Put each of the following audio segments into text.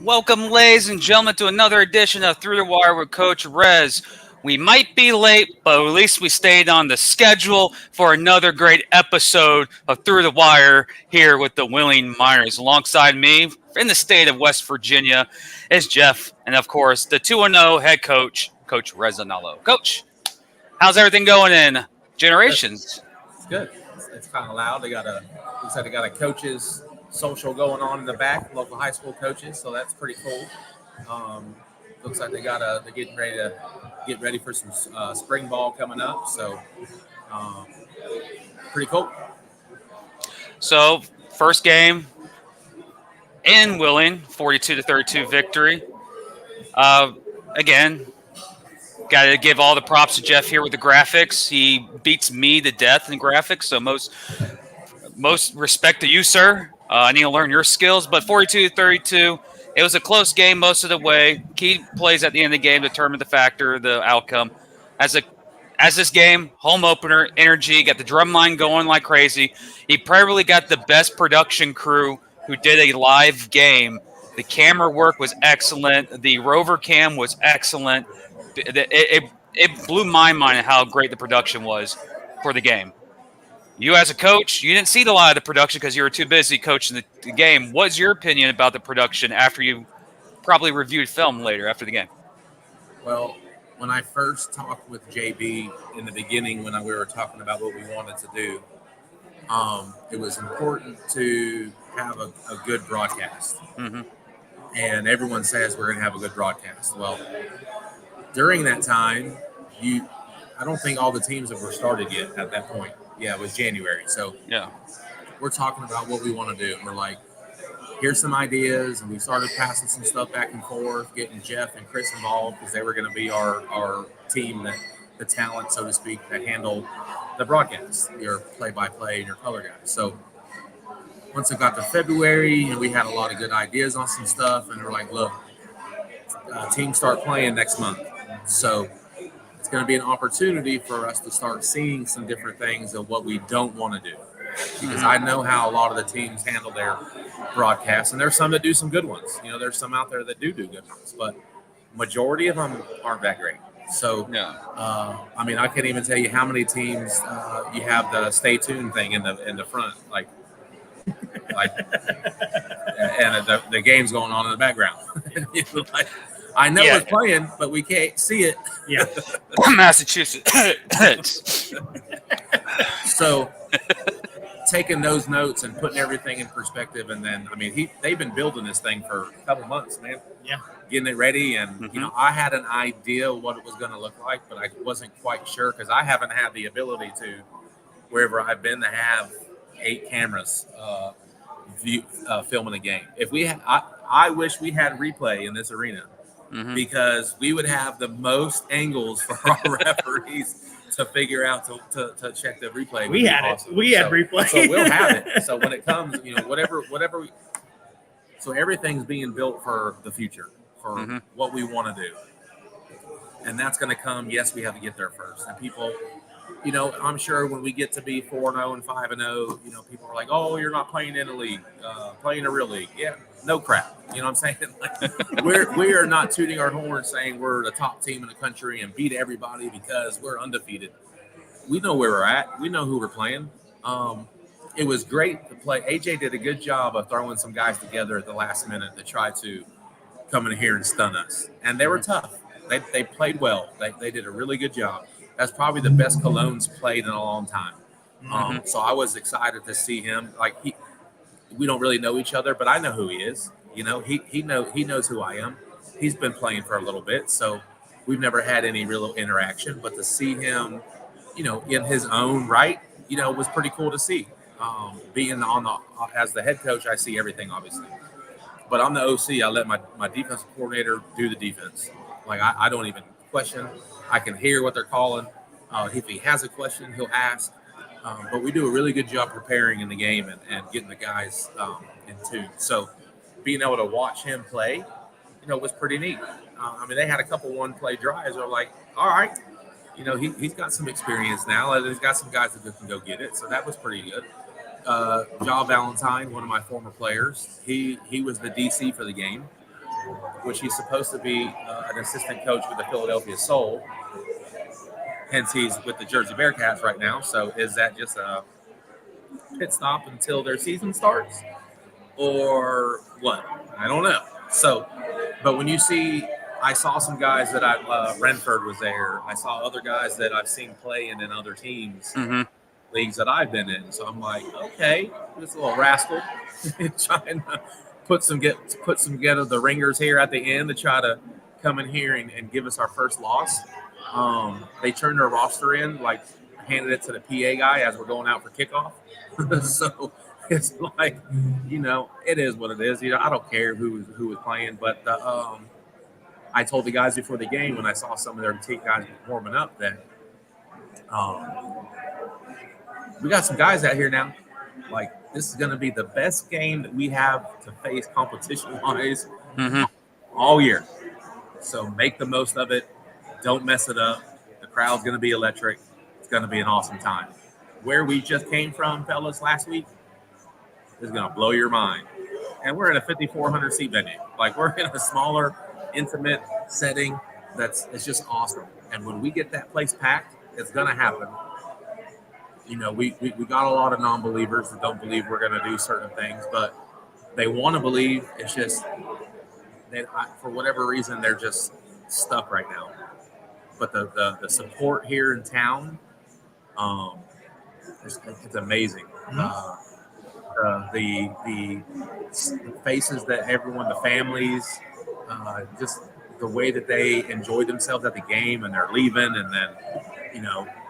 Welcome, ladies and gentlemen, to another edition of Through the Wire with Coach Rez. We might be late, but at least we stayed on the schedule for another great episode of Through the Wire here with the Willing Miners. Alongside me in the state of West Virginia is Jeff, and of course, the 2-0 head coach, Coach Rezanello. Coach, how's everything going in Generations? It's good. It's kind of loud. Looks like they got a coaches social going on in the back, local high school coaches. So that's pretty cool. Looks like they're getting ready to get ready for some spring ball coming up. So pretty cool. So first game in Willing, 42-32 victory. Again, got to give all the props to Jeff here with the graphics. He beats me to death in graphics, so most respect to you, sir. I need to learn your skills, but 42-32, it was a close game most of the way. Key plays at the end of the game determined the outcome. As this game, home opener, energy, got the drum line going like crazy. He probably got the best production crew who did a live game. The camera work was excellent. The rover cam was excellent. It blew my mind how great the production was for the game. You as a coach, you didn't see a lot of the production because you were too busy coaching the game. What's your opinion about the production after you probably reviewed film later after the game? Well, when I first talked with JB in the beginning, when we were talking about what we wanted to do, it was important to have a good broadcast. Mm-hmm. And everyone says we're going to have a good broadcast. Well, during that time, I don't think all the teams were started yet at that point. Yeah, it was January. So yeah, we're talking about what we want to do. We're like, here's some ideas. And we started passing some stuff back and forth, getting Jeff and Chris involved because they were going to be our team, the talent, so to speak, that handle the broadcast, your play-by-play and your color guys. So once it got to February, we had a lot of good ideas on some stuff. And we're like, look, teams start playing next month. So it's going to be an opportunity for us to start seeing some different things of what we don't want to do. Because I know how a lot of the teams handle their broadcasts, and there's some that do some good ones. There's some out there that do good ones, but majority of them aren't that great. So, I can't even tell you how many teams you have the stay tuned thing in the front, like, and the game's going on in the background. I know it's playing, but we can't see it. Yeah, Massachusetts. So, taking those notes and putting everything in perspective, and then they've been building this thing for a couple months, man. Yeah, getting it ready, and I had an idea what it was going to look like, but I wasn't quite sure because I haven't had the ability to, wherever I've been, to have 8 cameras filming a game. If we had, I wish we had replay in this arena. Mm-hmm. Because we would have the most angles for our referees to figure out to check the replay. We had awesome. We had replay. So we'll have it. So when it comes, whatever. So everything's being built for the future, for what we want to do, and that's going to come. Yes, we have to get there first, and people. I'm sure when we get to be 4-0 and 5-0, people are like, "Oh, you're not playing in a league, playing a real league." Yeah, no crap. You know what I'm saying? Like, we are not tooting our horn saying we're the top team in the country and beat everybody because we're undefeated. We know where we're at. We know who we're playing. It was great to play. AJ did a good job of throwing some guys together at the last minute to try to come in here and stun us, and they were tough. They played well. They did a really good job. That's probably the best Cologne's played in a long time. So I was excited to see him. We don't really know each other, but I know who he is. He knows who I am. He's been playing for a little bit, so we've never had any real interaction. But to see him, in his own right, was pretty cool to see. Being as the head coach, I see everything obviously, but I'm the OC. I let my defensive coordinator do the defense. I don't even question. I can hear what they're calling. If he has a question, he'll ask. But we do a really good job preparing in the game and getting the guys in tune. So being able to watch him play, was pretty neat. They had a couple one-play drives. They're like, all right, he's got some experience now. And he's got some guys that can go get it. So that was pretty good. Ja Valentine, one of my former players, he was the DC for the game. which he's supposed to be an assistant coach with the Philadelphia Soul. Hence, he's with the Jersey Bearcats right now. So, is that just a pit stop until their season starts, or what? I don't know. So, but when you see, I saw some guys that Renford was there. I saw other guys that I've seen playing in other teams, leagues that I've been in. So I'm like, okay, this little rascal trying to put some get of the ringers here at the end to try to come in here and give us our first loss. They turned their roster in, like handed it to the PA guy as we're going out for kickoff. So it's like, it is what it is. I don't care who was playing, but I told the guys before the game when I saw some of their team guys warming up that we got some guys out here now. Like, this is going to be the best game that we have to face competition-wise all year. So make the most of it. Don't mess it up. The crowd's going to be electric. It's going to be an awesome time. Where we just came from, fellas, last week is going to blow your mind. And we're in a 5,400 seat venue. Like, we're in a smaller, intimate setting it's just awesome. And when we get that place packed, it's going to happen. We got a lot of non-believers that don't believe we're going to do certain things, but they want to believe. It's just for whatever reason, they're just stuck right now. But the support here in town, it's amazing. The faces that everyone, the families, just the way that they enjoy themselves at the game, and they're leaving, and then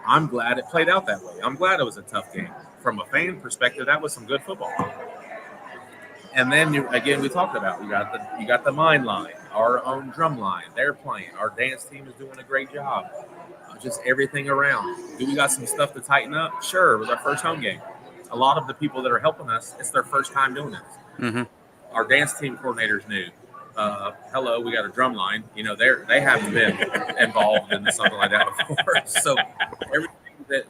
I'm glad it played out that way. I'm glad it was a tough game. From a fan perspective, that was some good football. And then again, we talked about you got the mind line, our own drum line. They're playing. Our dance team is doing a great job. Just everything around. Do we got some stuff to tighten up? Sure. It was our first home game. A lot of the people that are helping us, it's their first time doing this. Our dance team coordinators knew. Hello, we got a drum line. They haven't been involved in something like that before. So everything that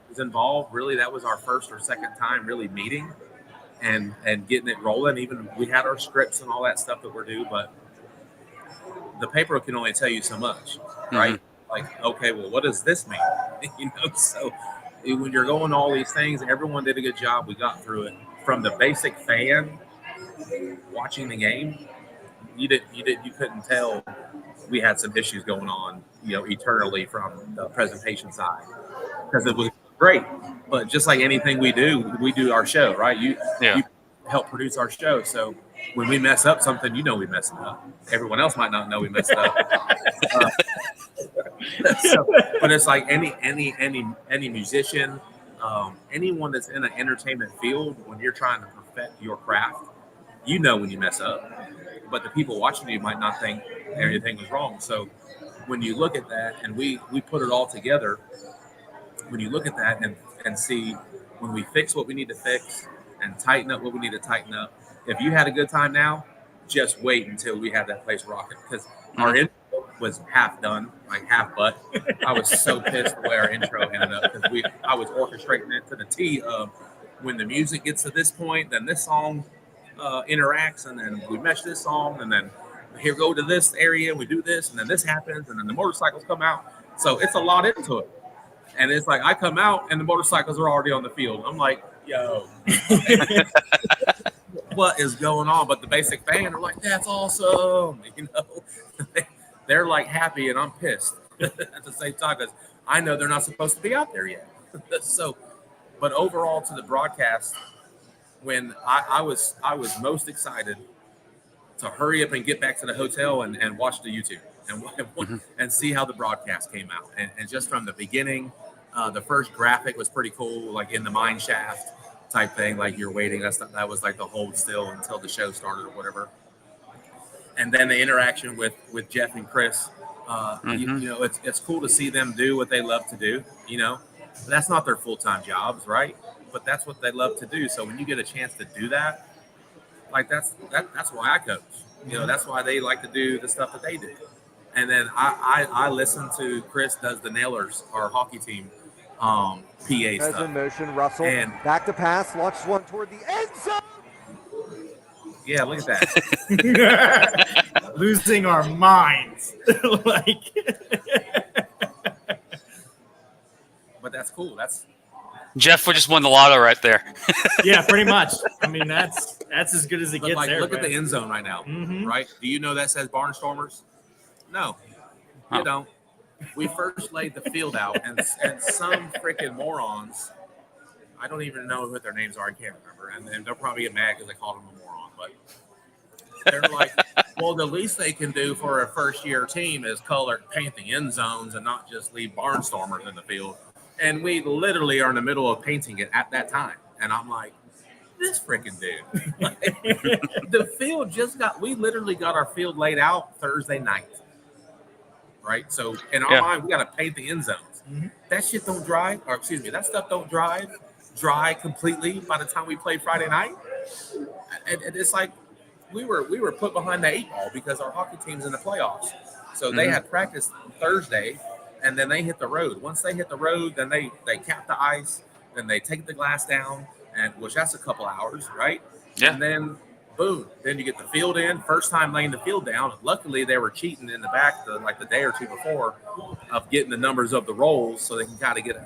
was involved, really, that was our first or second time really meeting and getting it rolling. Even we had our scripts and all that stuff that we're due, but the paper can only tell you so much, right? Like, okay, well, what does this mean? So when you're going all these things, everyone did a good job. We got through it. From the basic fan watching the game, you couldn't tell we had some issues going on, eternally from the presentation side, because it was great. But just like anything we do our show, right? You help produce our show. So when we mess up something, we mess it up. Everyone else might not know we messed it up. But it's like any musician, anyone that's in an entertainment field, when you're trying to perfect your craft, when you mess up. But the people watching you might not think anything was wrong. So when you look at that, and we put it all together, when you look at that and see when we fix what we need to fix and tighten up what we need to tighten up, if you had a good time now, just wait until we have that place rocking. Because our intro was half done, like half butt. I was so pissed the way our intro ended up, because I was orchestrating it to the T of when the music gets to this point, then this song interacts, and then we mesh this song, and then here go to this area, we do this, and then this happens, and then the motorcycles come out. So it's a lot into it. And it's like I come out and the motorcycles are already on the field. I'm like, yo, what is going on? But the basic fan are like, that's awesome. They're like happy, and I'm pissed at the same time, because I know they're not supposed to be out there yet. So, but overall, to the broadcast, when I was most excited to hurry up and get back to the hotel and watch the YouTube and see how the broadcast came out. And just from the beginning, the first graphic was pretty cool, like in the mine shaft type thing, like you're waiting. That was like the hold still until the show started or whatever. And then the interaction with Jeff and Chris, it's cool to see them do what they love to do. That's not their full-time jobs, right? But that's what they love to do. So when you get a chance to do that, like that's why I coach. That's why they like to do the stuff that they do. And then I listen to Chris does the Nailers, our hockey team, PA stuff. In motion, Russell, and back to pass, launches one toward the end zone. Yeah, look at that. Losing our minds. Like, but that's cool. That's Jeff just won the lotto right there. yeah, pretty much. I mean, that's as good as it but gets like there. look at man. the end zone right now, Mhm. right? Do you know that says Barnstormers? No, you Oh. don't. We first laid the field out, and some freaking morons. I don't even know what their names are. I can't remember, and they'll probably get mad because I called them a moron. But they're like, well, the least they can do for a first-year team is paint the end zones and not just leave Barnstormers in the field. And we literally are in the middle of painting it at that time, and I'm like, this freaking dude. The field we literally got our field laid out Thursday night. Right? So in our mind, we got to paint the end zones. Mm-hmm. That shit don't dry, or excuse me, that stuff don't dry completely by the time we play Friday night. And it's like we were put behind the 8 ball because our hockey team's in the playoffs. So they had practice Thursday, and then they hit the road. Once they hit the road, then they cap the ice, then they take the glass down, and which that's a couple hours, right? Yeah. And then boom, then you get the field in. First time laying the field down. Luckily, they were cheating in the back the day or two before of getting the numbers of the rolls so they can kind of get it.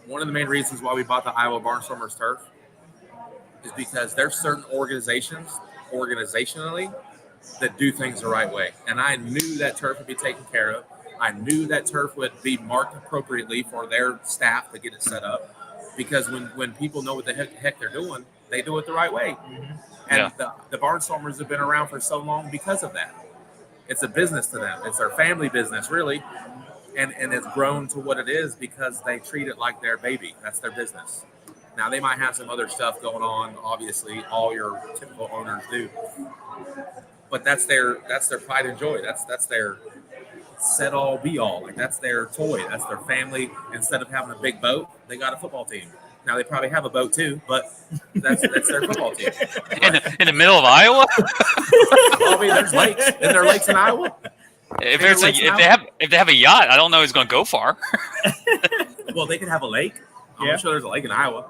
One of the main reasons why we bought the Iowa Barnstormers turf is because there's certain organizationally that do things the right way. And I knew that turf would be taken care of. I knew that turf would be marked appropriately for their staff to get it set up. Because when people know what the heck they're doing, they do it the right way. Mm-hmm. And the Barnstormers have been around for so long because of that. It's a business to them. It's their family business, really. And it's grown to what it is because they treat it like their baby. That's their business. Now, they might have some other stuff going on. Obviously, all your typical owners do. But that's their pride and joy. That's their set all be all. Like, that's their toy. That's their family. Instead of having a big boat, they got a football team. Now, they probably have a boat too, but that's their football team. In the middle of Iowa? I mean, there's lakes. Is there lakes in Iowa? If they have a yacht, I don't know who's going to go far. Well, they could have a lake. I'm sure there's a lake in Iowa.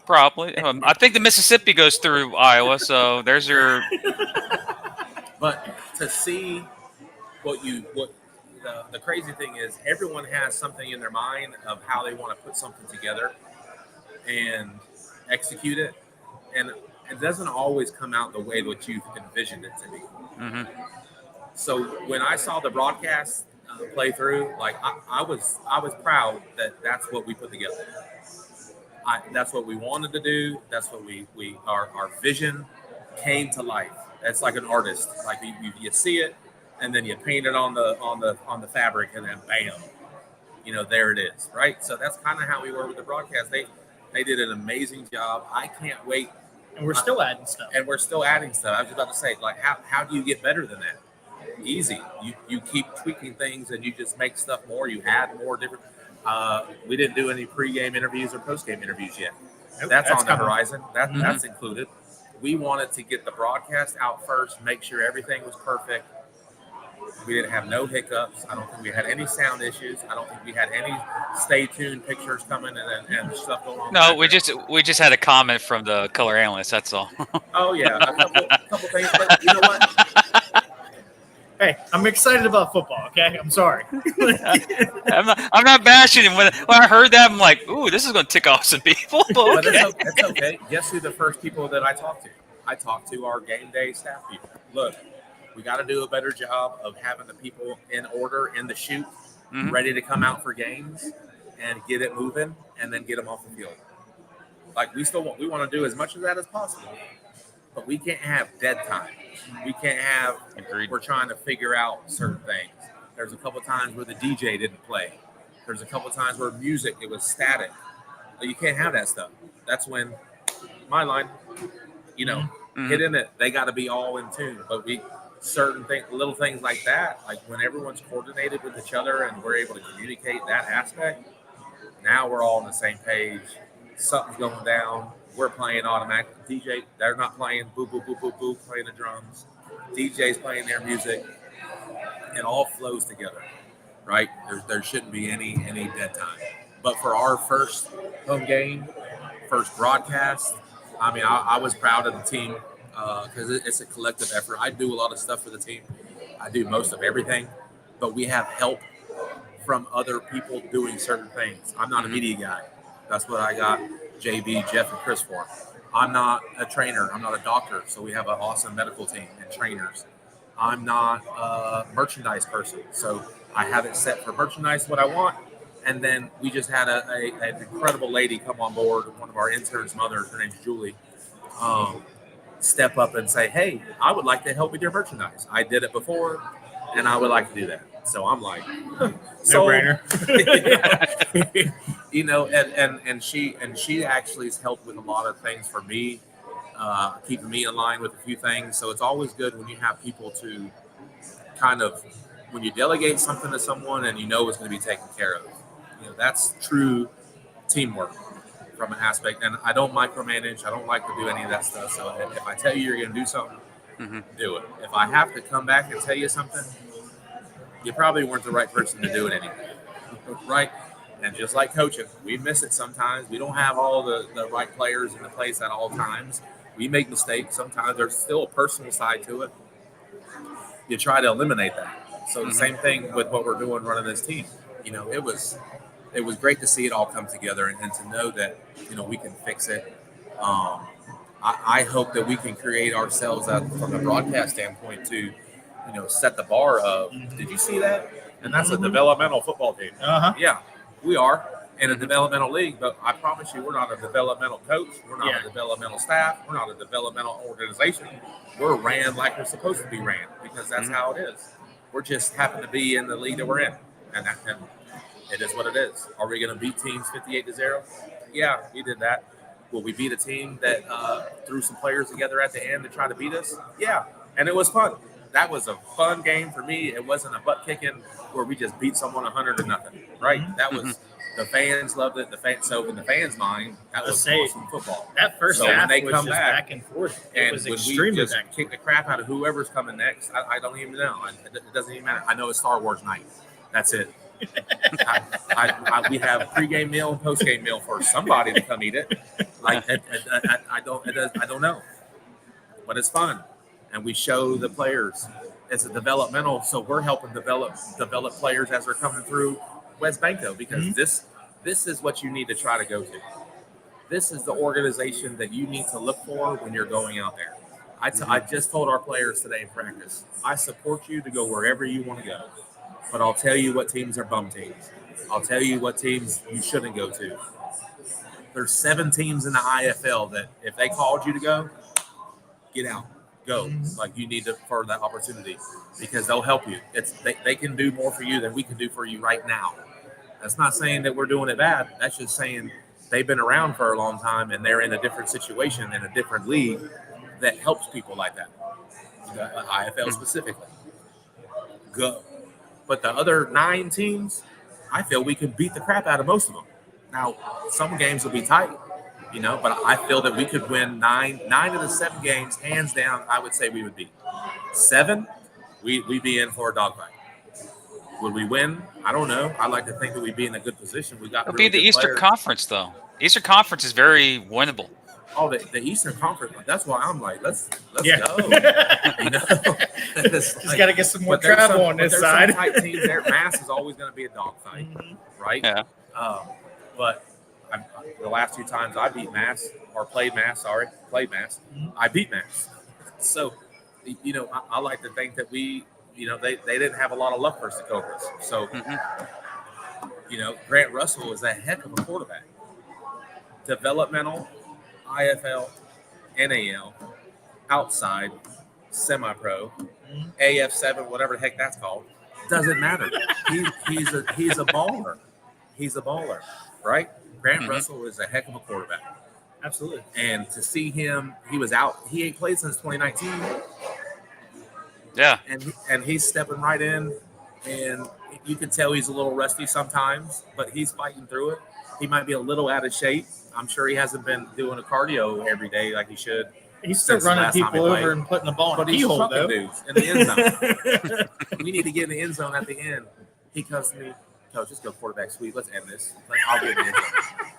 Probably. I think the Mississippi goes through Iowa, so there's your. But to see the crazy thing is, everyone has something in their mind of how they want to put something together and execute it, and it doesn't always come out the way that you've envisioned it to be. Mm-hmm. So when I saw the broadcast play through, like I was proud that that's what we put together. That's what we wanted to do. That's what our vision came to life. It's like an artist. Like you see it, and then you paint it on the fabric, and then bam, there it is, right? So that's kind of how we were with the broadcast. They did an amazing job. I can't wait. And we're still adding stuff. I was about to say, like, how do you get better than that? Easy. You keep tweaking things, and you just make stuff more. You add more different. We didn't do any pre-game interviews or post-game interviews yet. That's on the horizon. That's included. We wanted to get the broadcast out first, make sure everything was perfect. We didn't have no hiccups. I don't think we had any sound issues. I don't think we had any stay tuned pictures coming and stuff going on. No, we just had a comment from the color analyst. That's all. Oh yeah, a couple things. But you know what? Hey, I'm excited about football. Okay, I'm sorry. I'm not bashing him. When I heard that, I'm like, ooh, this is going to tick off some people. Okay. But it's okay. Guess who the first people that I talked to? I talked to our game day staff people. Look, we got to do a better job of having the people in order in the chute, ready to come out for games and get it moving, and then get them off the field. Like we want to do as much of that as possible, but we can't have dead time. We can't have. Agreed. We're trying to figure out certain things. There's a couple times where the DJ didn't play. There's a couple times where music, it was static. You can't have that stuff. That's when my line, hit in it. They got to be all in tune. But certain things, little things like that, like when everyone's coordinated with each other and we're able to communicate that aspect, now we're all on the same page. Something's going down. We're playing automatic. DJ, they're not playing boo, boo, boo, boo, boo, playing the drums. DJ's playing their music. It all flows together, right? There shouldn't be any dead time. But for our first home game, first broadcast, I mean, I was proud of the team because it's a collective effort. I do a lot of stuff for the team. I do most of everything, but we have help from other people doing certain things. I'm not a media guy. That's what I got JB, Jeff, and Chris for. I'm not a trainer. I'm not a doctor. So we have an awesome medical team and trainers. I'm not a merchandise person. So I have it set for merchandise what I want. And then we just had an incredible lady come on board, one of our interns' mothers, her name's Julie, step up and say, hey, I would like to help with your merchandise. I did it before, and I would like to do that. So I'm like, No brainer. you know, and she actually has helped with a lot of things for me, keeping me in line with a few things. So it's always good when you have people to kind of, when you delegate something to someone and you know it's going to be taken care of. You know, that's true teamwork from an aspect. And I don't micromanage. I don't like to do any of that stuff. So if I tell you you're going to do something, do it. If I have to come back and tell you something, you probably weren't the right person to do it anyway. Right? And just like coaching, we miss it sometimes. We don't have all the right players in the place at all times. We make mistakes. Sometimes there's still a personal side to it. You try to eliminate that. So the same thing with what we're doing running this team. You know, it was great to see it all come together and to know that, you know, we can fix it. I hope that we can create ourselves from a broadcast standpoint to, you know, set the bar of, did you see that? And that's a developmental football team. Yeah, we are in a developmental league, but I promise you, we're not a developmental coach. We're not a developmental staff. We're not a developmental organization. We're ran like we're supposed to be ran because that's how it is. We're just happen to be in the league that we're in. And it is what it is. Are we going to beat teams 58-0? Yeah, we did that. Will we beat a team that threw some players together at the end to try to beat us? Yeah, and it was fun. That was a fun game for me. It wasn't a butt kicking where we just beat someone 100-0, right? That was the fans loved it. So in the fans' mind, that was awesome football. That first half was just back and forth. It was extremely we just kick the crap out of whoever's coming next, I don't even know. It doesn't even matter. I know it's Star Wars night. That's it. We have pregame meal and postgame meal for somebody to come eat it. Like I don't know, but it's fun, and we show the players it's a developmental. So we're helping develop players as they're coming through West Banco because this is what you need to try to go to. This is the organization that you need to look for when you're going out there. I just told our players today in practice, I support you to go wherever you want to go. But I'll tell you what teams are bum teams. I'll tell you what teams you shouldn't go to. There's 7 teams in the IFL that if they called you to go, get out, go. Like you need to for that opportunity because they'll help you. They can do more for you than we can do for you right now. That's not saying that we're doing it bad. That's just saying they've been around for a long time and they're in a different situation in a different league that helps people like that. The IFL specifically. Go. But the other 9 teams, I feel we could beat the crap out of most of them. Now, some games will be tight, you know, but I feel that we could win 9 of the 7 games, hands down, I would say we would beat. 7, we'd be in for a dogfight. Would we win? I don't know. I like to think that we'd be in a good position. We got It'll be the Eastern Conference, though. Eastern Conference is very winnable. Oh, the Eastern Conference. That's why I'm like, let's go. You know, just got to get some more travel on this side. Some tight teams there. Mass is always going to be a dogfight, right? Yeah. But the last 2 times I beat Mass or played Mass, I beat Mass. So, you know, I like to think that we, you know, they didn't have a lot of luck versus the Cobras. So, you know, Grant Russell is a heck of a quarterback. Developmental, IFL, NAL, outside, semi-pro, AF7, whatever the heck that's called, doesn't matter. He's a baller. He's a baller, right? Grant Russell is a heck of a quarterback. Absolutely. And to see him, he was out. He ain't played since 2019. Yeah. And he's stepping right in, and you can tell he's a little rusty sometimes, but he's fighting through it. He might be a little out of shape. I'm sure he hasn't been doing a cardio every day like he should. He's still running people over and putting the ball in the keyhole, though. Dudes in the end zone. We need to get in the end zone at the end. He comes to me, Coach, let's go quarterback sweep. Let's end this. I'll get in the end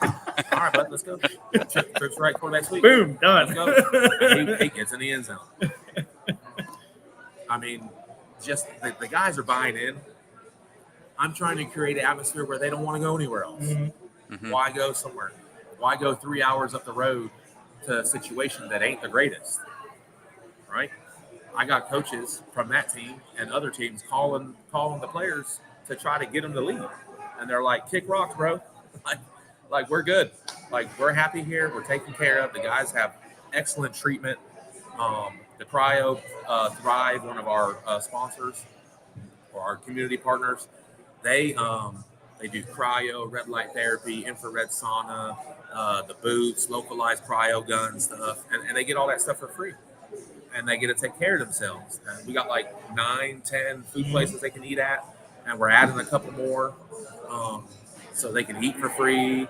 zone. All right, bud, let's go. Trips right quarterback sweep. Boom, done. Let's go. He gets in the end zone. I mean, just the guys are buying in. I'm trying to create an atmosphere where they don't want to go anywhere else. Mm-hmm. Why go somewhere? Why go 3 hours up the road to a situation that ain't the greatest? Right? I got coaches from that team and other teams calling the players to try to get them to leave. And they're like, kick rocks, bro. like we're good. Like, we're happy here. We're taken care of. The guys have excellent treatment. The Cryo Thrive, one of our sponsors or our community partners, they do cryo, red light therapy, infrared sauna, the boots, localized cryo gun stuff, and they get all that stuff for free. And they get to take care of themselves. And we got like 9, 10 food places they can eat at, and we're adding a couple more so they can eat for free.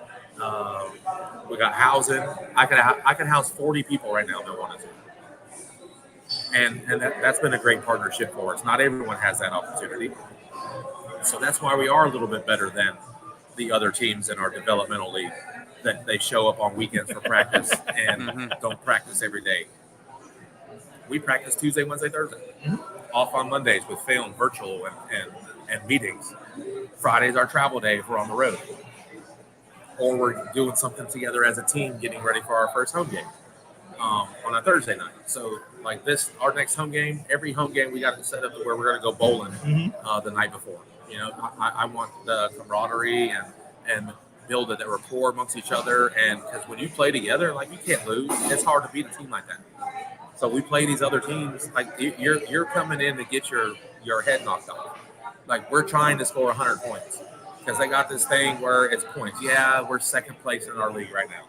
We got housing. I can house 40 people right now if I wanted to. And that's been a great partnership for us. Not everyone has that opportunity. So that's why we are a little bit better than the other teams in our developmental league, that they show up on weekends for practice and don't practice every day. We practice Tuesday, Wednesday, Thursday. Off on Mondays with film, virtual, and meetings. Friday's our travel day if we're on the road. Or we're doing something together as a team getting ready for our first home game on a Thursday night. So like this, our next home game, every home game we got it set up to where we're going to go bowling the night before. You know, I want the camaraderie and build a rapport amongst each other. And because when you play together, like, you can't lose. It's hard to beat a team like that. So we play these other teams. Like, you're coming in to get your head knocked off. Like, we're trying to score 100 points because they got this thing where it's points. Yeah, we're second place in our league right now.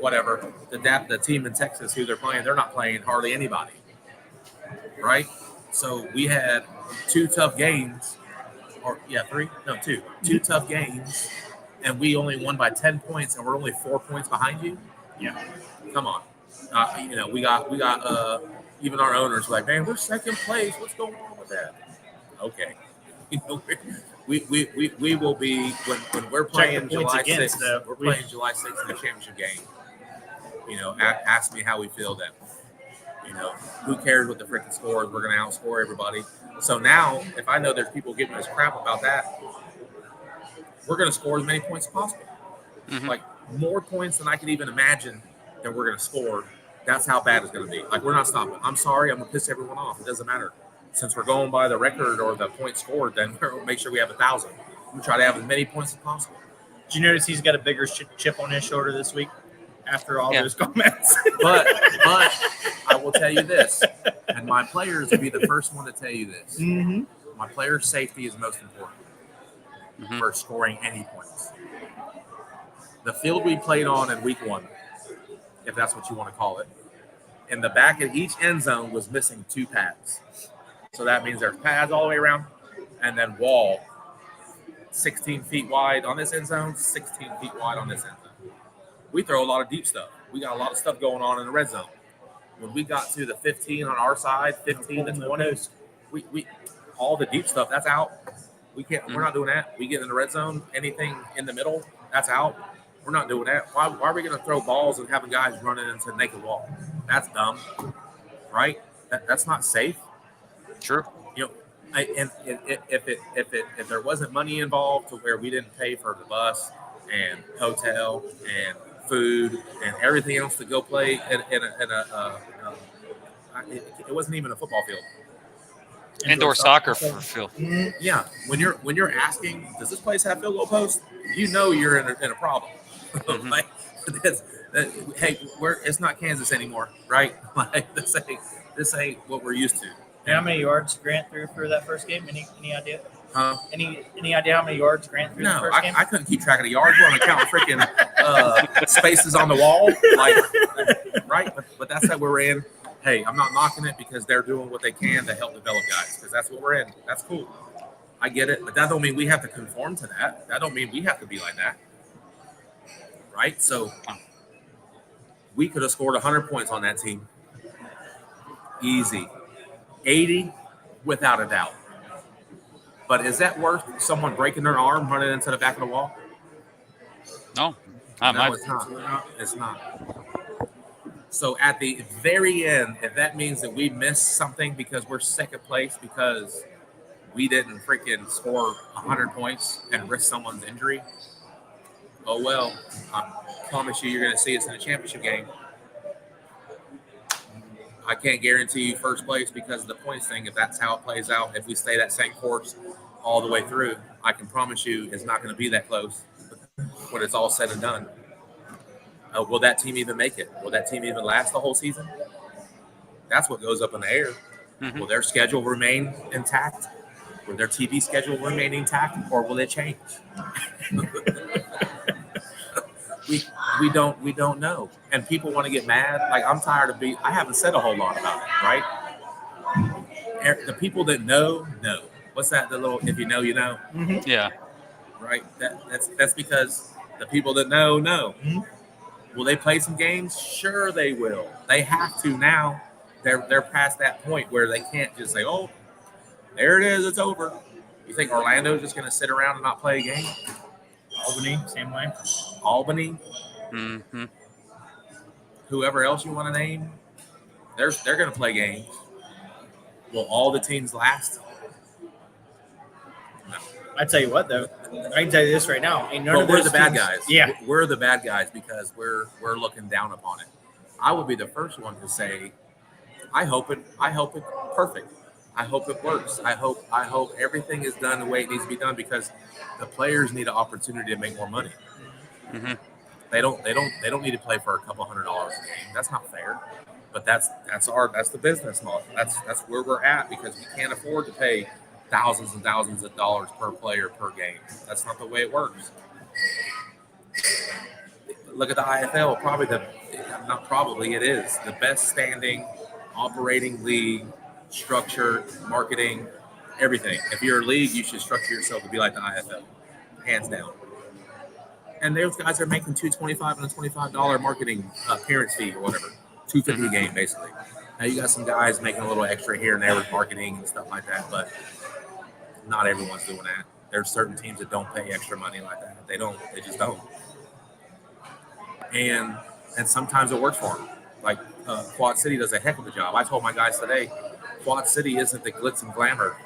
Whatever. The team in Texas who they're playing, they're not playing hardly anybody. Right? So we had 2 tough games. Two tough games, and we only won by 10 points, and we're only 4 points behind you. Yeah, come on. We got even our owners were like, man, we're second place. What's going on with that? Okay, we will be when we're playing July 6th. We're playing July 6th in the championship game. Ask me how we feel then. Who cares what the freaking score is? We're going to outscore everybody. So now, if I know there's people giving us crap about that, we're going to score as many points as possible. Like, more points than I could even imagine that we're going to score. That's how bad it's going to be. Like, we're not stopping. I'm sorry. I'm going to piss everyone off. It doesn't matter. Since we're going by the record or the points scored, then we're going to make sure we have 1,000. We try to have as many points as possible. Did you notice he's got a bigger chip on his shoulder this week after all those comments? But I will tell you this, and my players will be the first one to tell you this. My players' safety is most important for scoring any points. The field we played on in week 1, if that's what you want to call it, in the back of each end zone was missing 2 pads. So that means there's pads all the way around, and then wall 16 feet wide on this end zone, 16 feet wide on this end zone. We throw a lot of deep stuff. We got a lot of stuff going on in the red zone. When we got to the 15 on our side, 15 to 20, we all the deep stuff, that's out. We can't. We're not doing that. We get in the red zone. Anything in the middle, that's out. We're not doing that. Why are we going to throw balls and having guys running into naked wall? That's dumb, right? That's not safe. True. And if there wasn't money involved to where we didn't pay for the bus and hotel and food and everything else to go play it wasn't even a football field. Indoor soccer for field. Yeah, when you're asking, does this place have field goal posts? You're in a problem. Like, hey, it's not Kansas anymore, right? Like, this ain't what we're used to. And how many yards Grant threw for that first game? Any idea? Huh? Any idea how many yards Grant threw the first game? I couldn't keep track of the yards. We're on account of freaking spaces on the wall, right? But that's how we're in. Hey, I'm not knocking it because they're doing what they can to help develop guys, because that's what we're in. That's cool. I get it, but that don't mean we have to conform to that. That don't mean we have to be like that, right? So we could have scored 100 points on that team. Easy. 80 without a doubt. But is that worth someone breaking their arm running into the back of the wall? No. No, it's not. It's not. So at the very end, if that means that we missed something because we're second place because we didn't freaking score 100 points and risk someone's injury, oh well. I promise you, you're going to see us in a championship game. I can't guarantee you first place because of the points thing. If that's how it plays out, if we stay that same course all the way through, I can promise you it's not going to be that close when it's all said and done. Will that team even make it? Will that team even last the whole season? That's what goes up in the air. Will their schedule remain intact? Will their TV schedule remain intact, or will it change? we don't know. And people want to get mad. Like, I'm tired of I haven't said a whole lot about it, right? The people that know. What's that? The little if you know, you know. Mm-hmm. Yeah. Right. That's because the people that know. Mm-hmm. Will they play some games? Sure, they will. They have to now. They're past that point where they can't just say, "Oh, there it is, it's over." You think Orlando's just going to sit around and not play a game? Albany, same way. Albany. Mm-hmm. Whoever else you want to name, they're going to play games. Will all the teams last? No. I tell you what, though, I can tell you this right now. Ain't none But of we're those the bad teams- guys. Yeah, We're the bad guys because we're looking down upon it. I would be the first one to say, I hope it perfect. I hope it works. I hope everything is done the way it needs to be done because the players need an opportunity to make more money. Mm-hmm. They don't need to play for a couple $100 a game. That's not fair. But that's the business model. That's where we're at because we can't afford to pay thousands and thousands of dollars per player per game. That's not the way it works. Look at the IFL. It is the best standing operating league, structure, marketing, everything. If you're a league, you should structure yourself to be like the IFL, hands down. And those guys are making $225 and a $25 marketing appearance fee or whatever, $250 a game basically. Now you got some guys making a little extra here and there with marketing and stuff like that, but not everyone's doing that. There's certain teams that don't pay extra money like that. They just don't. And sometimes it works for them. Like Quad City does a heck of a job. I told my guys today, Quad City isn't the glitz and glamour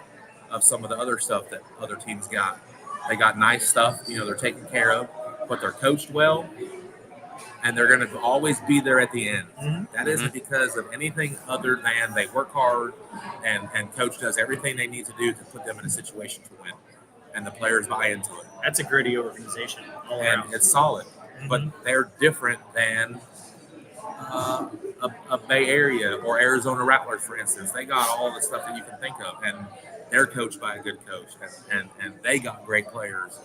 of some of the other stuff that other teams got. They got nice stuff, they're taken care of, but they're coached well, and they're going to always be there at the end. Mm-hmm. That isn't because of anything other than they work hard and coach does everything they need to do to put them in a situation to win, and the players buy into it. That's a gritty organization all and around. It's solid, but they're different than a Bay Area or Arizona Rattlers, for instance. They got all the stuff that you can think of, and they're coached by a good coach, and they got great players,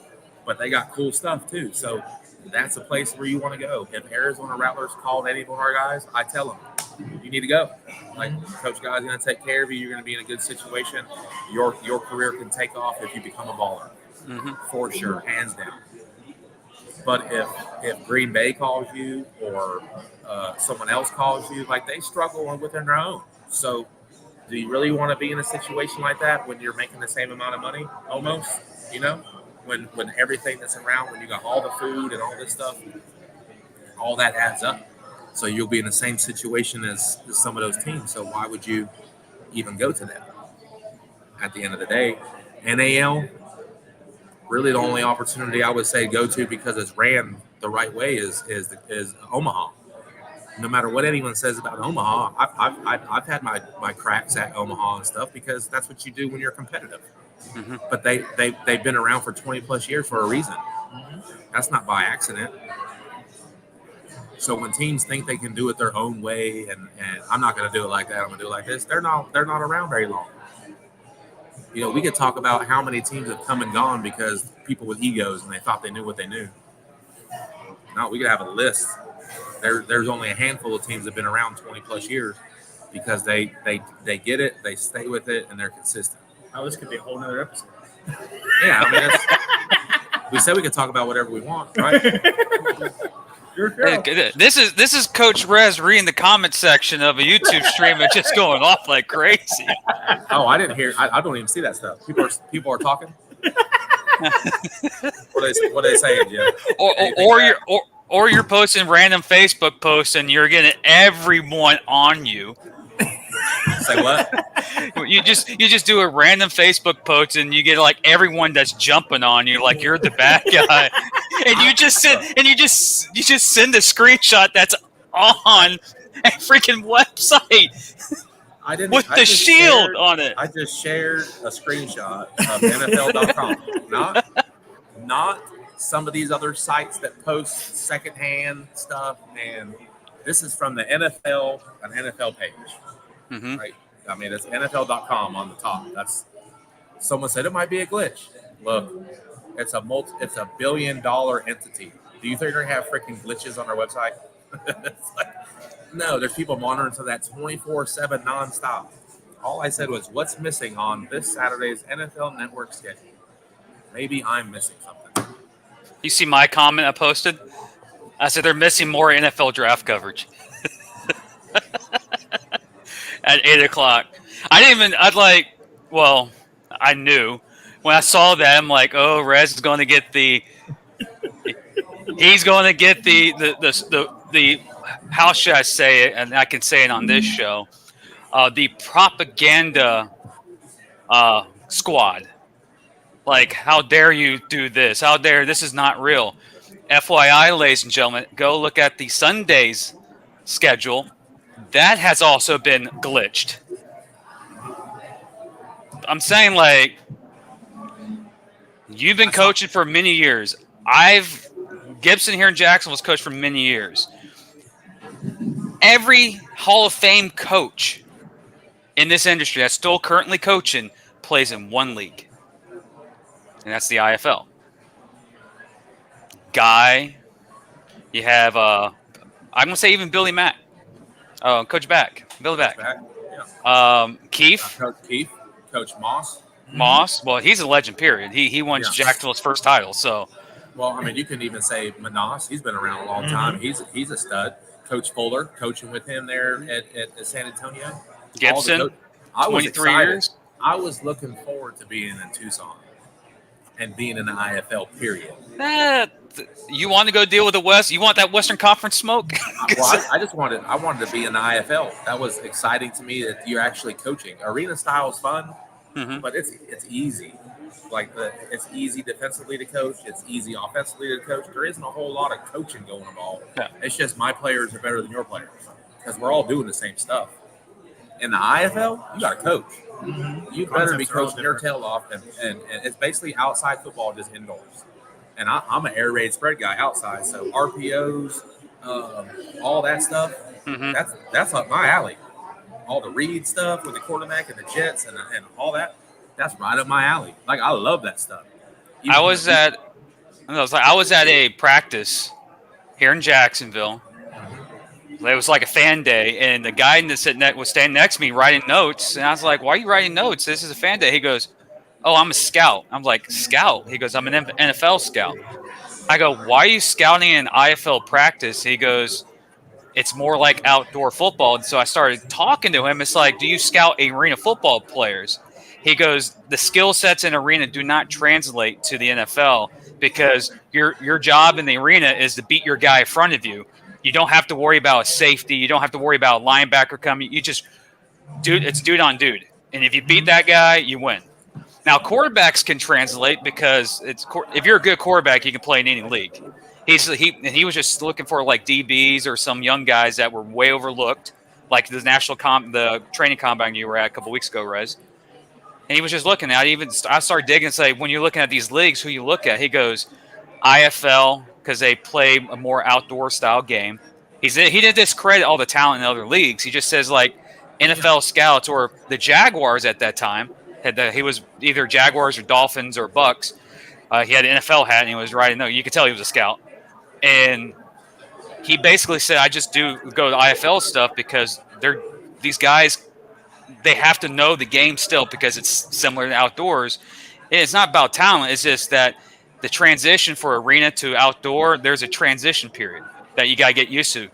but they got cool stuff too. So that's a place where you want to go. If Arizona Rattlers called any of our guys, I tell them, you need to go. Like, Coach Guy's going to take care of you. You're going to be in a good situation. Your career can take off if you become a baller, for sure, hands down. But if Green Bay calls you or someone else calls you, like, they struggle within their own. So do you really want to be in a situation like that when you're making the same amount of money almost, when everything that's around, when you got all the food and all this stuff, all that adds up. So you'll be in the same situation as some of those teams. So why would you even go to that? At the end of the day, NAL, really the only opportunity I would say go to because it's ran the right way is Omaha. No matter what anyone says about Omaha, I've had my cracks at Omaha and stuff because that's what you do when you're competitive. Mm-hmm. But they've been around for 20 plus years for a reason. Mm-hmm. That's not by accident. So when teams think they can do it their own way, and I'm not going to do it like that, I'm going to do it like this, they're not around very long. We could talk about how many teams have come and gone because people with egos and they thought they knew what they knew. No, we could have a list. There's only a handful of teams that have been around 20 plus years because they get it, they stay with it, and they're consistent. Oh, this could be a whole nother episode. Yeah, I mean, we said we could talk about whatever we want, right? This is Coach Rez reading the comment section of a YouTube stream and just going off like crazy. Oh, I didn't hear. I don't even see that stuff. People are talking. What are they saying, Jim? Or you're posting random Facebook posts and you're getting everyone on you. Say what? You just do a random Facebook post and you get like everyone that's jumping on you, like you're the bad guy, and you just send a screenshot that's on a freaking website I didn't. with I the just shield shared- on it. I just shared a screenshot of NFL.com, not some of these other sites that post secondhand stuff. And this is from the NFL, an NFL page, Mm-hmm. right? I mean, it's NFL.com on the top. That's someone said it might be a glitch. Look, it's a $1 billion entity. Do you think they're gonna have freaking glitches on their website? It's like, no, there's people monitoring to that 24/7 nonstop. All I said was, what's missing on this Saturday's NFL Network schedule? Maybe I'm missing something. You see my comment I posted? I said they're missing more NFL draft coverage at 8:00. I knew when I saw that. I'm like, oh, Rez is going to get he's going to get the how should I say it? And I can say it on this show. The propaganda squad. Like, how dare you do this? How dare this is not real? FYI, ladies and gentlemen, go look at the Sunday's schedule. That has also been glitched. I'm saying, like, you've been coaching for many years. Gibson here in Jackson was coached for many years. Every Hall of Fame coach in this industry that's still currently coaching plays in one league, and that's the IFL. Guy, you have I'm gonna say even Billy Mack, Billy Back, Keith, Coach Moss. Moss. Well, he's a legend. Period. He won Yeah. Jacksonville's first title. So Well, I mean, you can even say Manas. He's been around a long time. He's a stud. Coach Fuller, coaching with him there at San Antonio. Gibson, I was 23 excited. years. I was looking forward to being in Tucson and being in the IFL. Period. You want to go deal with the West? You want that Western Conference smoke? Well, I wanted to be in the IFL. That was exciting to me that you're actually coaching. Arena style is fun, but it's easy. Like it's easy defensively to coach. It's easy offensively to coach. There isn't a whole lot of coaching going involved. Yeah. It's just my players are better than your players because we're all doing the same stuff. In the IFL, you got to coach. You better be Concepts are all coaching your tail off, and it's basically outside football, just indoors. And I'm an air raid spread guy outside, so RPOs, all that stuff. That's up my alley. All the read stuff with the quarterback and the jets and all that. That's right up my alley. Like, I love that stuff. I was at a practice here in Jacksonville. It was like a fan day, and the guy was standing next to me writing notes, and I was like, "Why are you writing notes? This is a fan day." He goes, "Oh, I'm a scout." I'm like, "Scout?" He goes, "I'm an NFL scout." I go, "Why are you scouting in IFL practice?" He goes, "It's more like outdoor football." And so I started talking to him. It's like, "Do you scout arena football players?" He goes, "The skill sets in arena do not translate to the NFL because your job in the arena is to beat your guy in front of you. You don't have to worry about a safety. You don't have to worry about a linebacker coming. It's dude on dude. And if you beat that guy, you win." Now, quarterbacks can translate because if you're a good quarterback, you can play in any league. He was just looking for like DBs or some young guys that were way overlooked, like the the training combine you were at a couple weeks ago, Rez. And he was just looking at it. I started digging and say, when you're looking at these leagues, who you look at? He goes, IFL, because they play a more outdoor style game. He didn't discredit all the talent in other leagues. He just says, like, NFL scouts or the Jaguars at that time, he was either Jaguars or Dolphins or Bucks. He had an NFL hat and he was writing. No, you could tell he was a scout. And he basically said, I just do go to IFL stuff because these guys, they have to know the game still because it's similar to outdoors. And it's not about talent. It's just that the transition for arena to outdoor, there's a transition period that you got to get used to.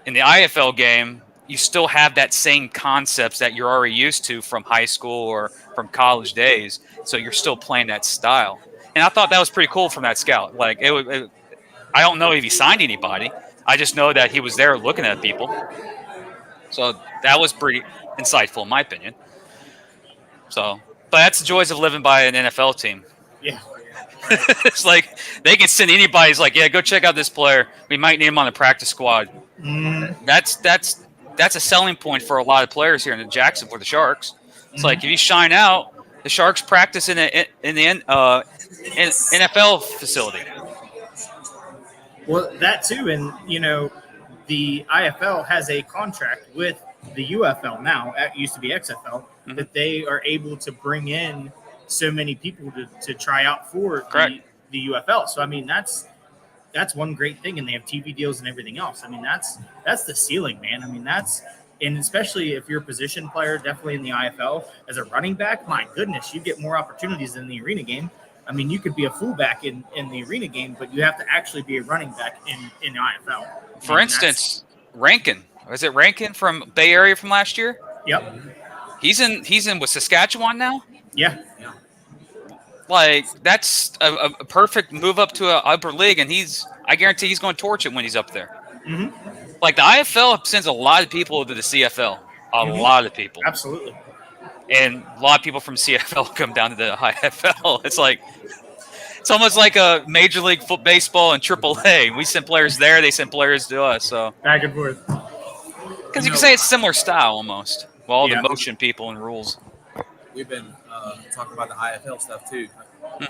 In the IFL game, you still have that same concepts that you're already used to from high school or from college days. So you're still playing that style. And I thought that was pretty cool from that scout. Like I don't know if he signed anybody. I just know that he was there looking at people. So that was pretty insightful, in my opinion. So, but that's the joys of living by an NFL team. Yeah. It's like they can send anybody. It's like, yeah, go check out this player. We might need him on the practice squad. That's a selling point for a lot of players here in Jackson for the Sharks. It's like if you shine out, the Sharks practice in the NFL facility. Well, that too, and the IFL has a contract with the UFL now. It used to be XFL, that they are able to bring in so many people to try out for the UFL. So I mean, that's one great thing, and they have TV deals and everything else. I mean, that's the ceiling, man. I mean, and especially if you're a position player, definitely in the IFL as a running back. My goodness, you get more opportunities than the arena game. I mean, you could be a fullback in the arena game, but you have to actually be a running back in the IFL. For instance, Rankin. Was it Rankin from Bay Area from last year? Yep. He's in with Saskatchewan now? Yeah. Like, that's a perfect move up to an upper league, and I guarantee he's going to torch it when he's up there. Mm-hmm. Like, the IFL sends a lot of people to the CFL. A lot of people. Absolutely. And a lot of people from CFL come down to the IFL. It's almost like a Major League Baseball and AAA. We send players there, they send players to us. So back and forth. Because you can say it's similar style almost. With all the motion people and rules. We've been talking about the IFL stuff too.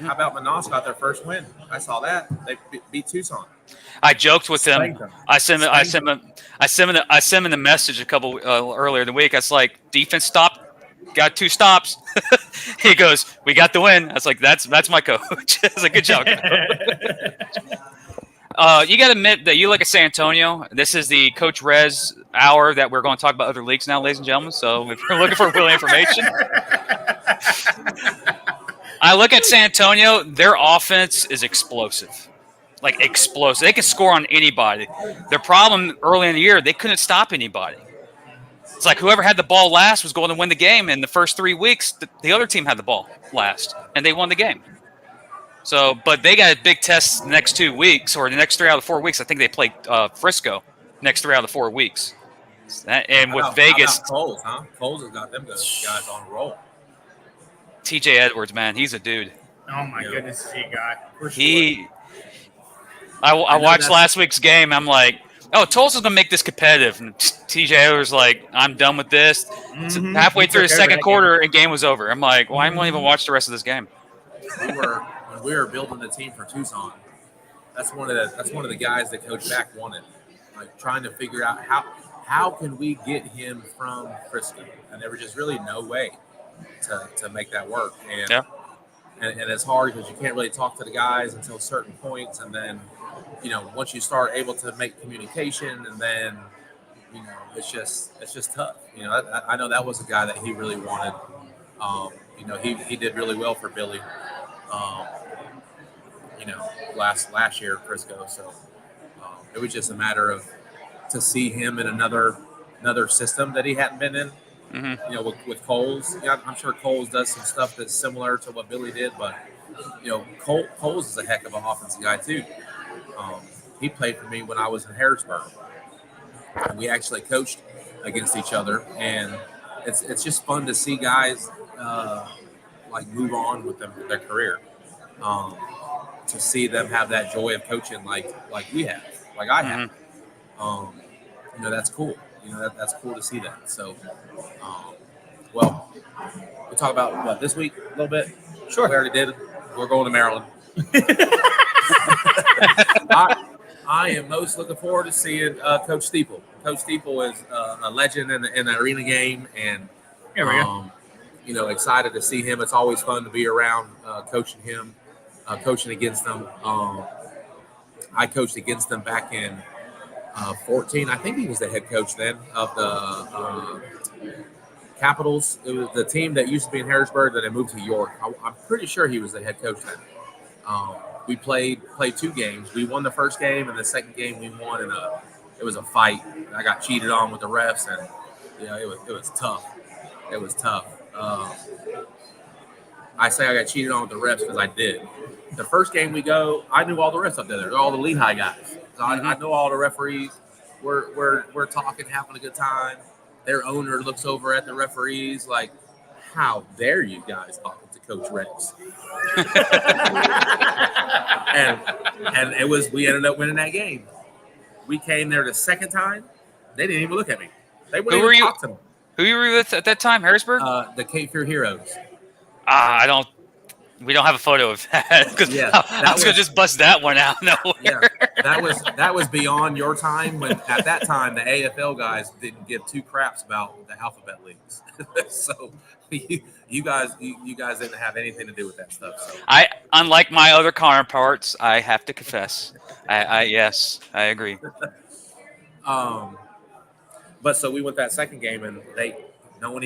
How about Manas got their first win? I saw that. They beat Tucson. I joked with him. I sent him the message a couple earlier in the week. I was like, defense stopped. Got 2 stops. He goes, we got the win. I was like, that's my coach. It's a good job. You got to admit that you look at San Antonio. This is the Coach Rez hour that we're going to talk about other leagues now, ladies and gentlemen. So if you're looking for real information, I look at San Antonio. Their offense is explosive. Like explosive. They can score on anybody. Their problem early in the year, they couldn't stop anybody. It's like whoever had the ball last was going to win the game. In the first 3 weeks, the other team had the ball last, and they won the game. So, but they got a big test the next 2 weeks, or the next 3 out of 4 weeks. I think they play Frisco next 3 out of 4 weeks. And with Vegas, Coles, huh? Coles has got them guys on a roll. TJ Edwards, man, he's a dude. Oh my goodness, is he a guy? I watched last week's game. I'm like, oh, Tulsa's gonna make this competitive. And TJ Edwards like, I'm done with this. So halfway through the second quarter, and game was over. I'm like, well, I won't even watch the rest of this game. When we were building the team for Tucson, that's one of the guys that Coach Mack wanted, like trying to figure out how can we get him from Frisco, and there was just really no way to make that work. And it's hard because you can't really talk to the guys until certain points, and then once you start able to make communication, and then it's just tough. I know that was a guy that he really wanted. He did really well for Billy. Last year at Frisco. So it was just a matter of to see him in another system that he hadn't been in. With Coles. I'm sure Coles does some stuff that's similar to what Billy did, but Coles is a heck of an offensive guy too. He played for me when I was in Harrisburg, and we actually coached against each other, and it's just fun to see guys move on with their career. To see them have that joy of coaching like we have, like I have. That's cool. That's cool to see that. So, we'll talk about this week a little bit. Sure. We already did. We're going to Maryland. I am most looking forward to seeing Coach Steeple. Coach Steeple is a legend in the arena game, and here we go. Excited to see him. It's always fun to be around coaching him, coaching against them. I coached against them back in 14. I think he was the head coach then of the Capitals. It was the team that used to be in Harrisburg that I moved to York. I'm pretty sure he was the head coach then. We played 2 games. We won the first game, and the second game we won, and it was a fight. I got cheated on with the refs, and it was tough. It was tough. I say I got cheated on with the refs because I did. The first game we go, I knew all the refs up there. They're all the Lehigh guys. So I know all the referees. We're talking, having a good time. Their owner looks over at the referees like, how dare you guys talking to Coach Rex? and it was, we ended up winning that game. We came there the second time. They didn't even look at me. They wouldn't even talk to me. Who were you with at that time? Harrisburg? The Cape Fear Heroes. We don't have a photo of that because I was gonna just bust that one out nowhere. Yeah, that was beyond your time. When at that time the AFL guys didn't give two craps about the alphabet leagues, so you guys didn't have anything to do with that stuff. So. Unlike my other counterparts, I have to confess. Yes, I agree. But so we went that second game and they wouldn't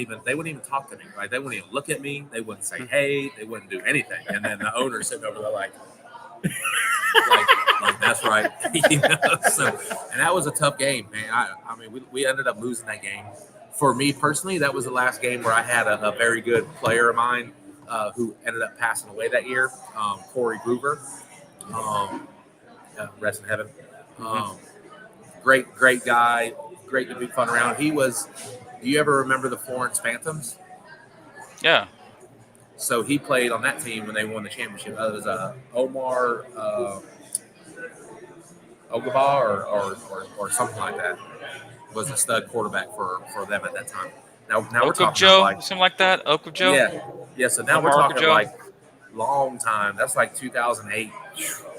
even talk to me, right? They wouldn't even look at me. They wouldn't say hey. They wouldn't do anything. And then the owner's sitting over there like that's right. So, and that was a tough game, man. I mean, we ended up losing that game. For me personally, that was the last game where I had a very good player of mine who ended up passing away that year, Corey Groover. Rest in heaven. Great guy. Great to be fun around. He was. Do you ever remember the Florence Phantoms? Yeah. So he played on that team when they won the championship. It was Omar Ogaba or something like that. Was a stud quarterback for them at that time. Now we're talking Joe, like something like that. Oak of Joe. Yeah. So now we're talking like long time. That's like 2008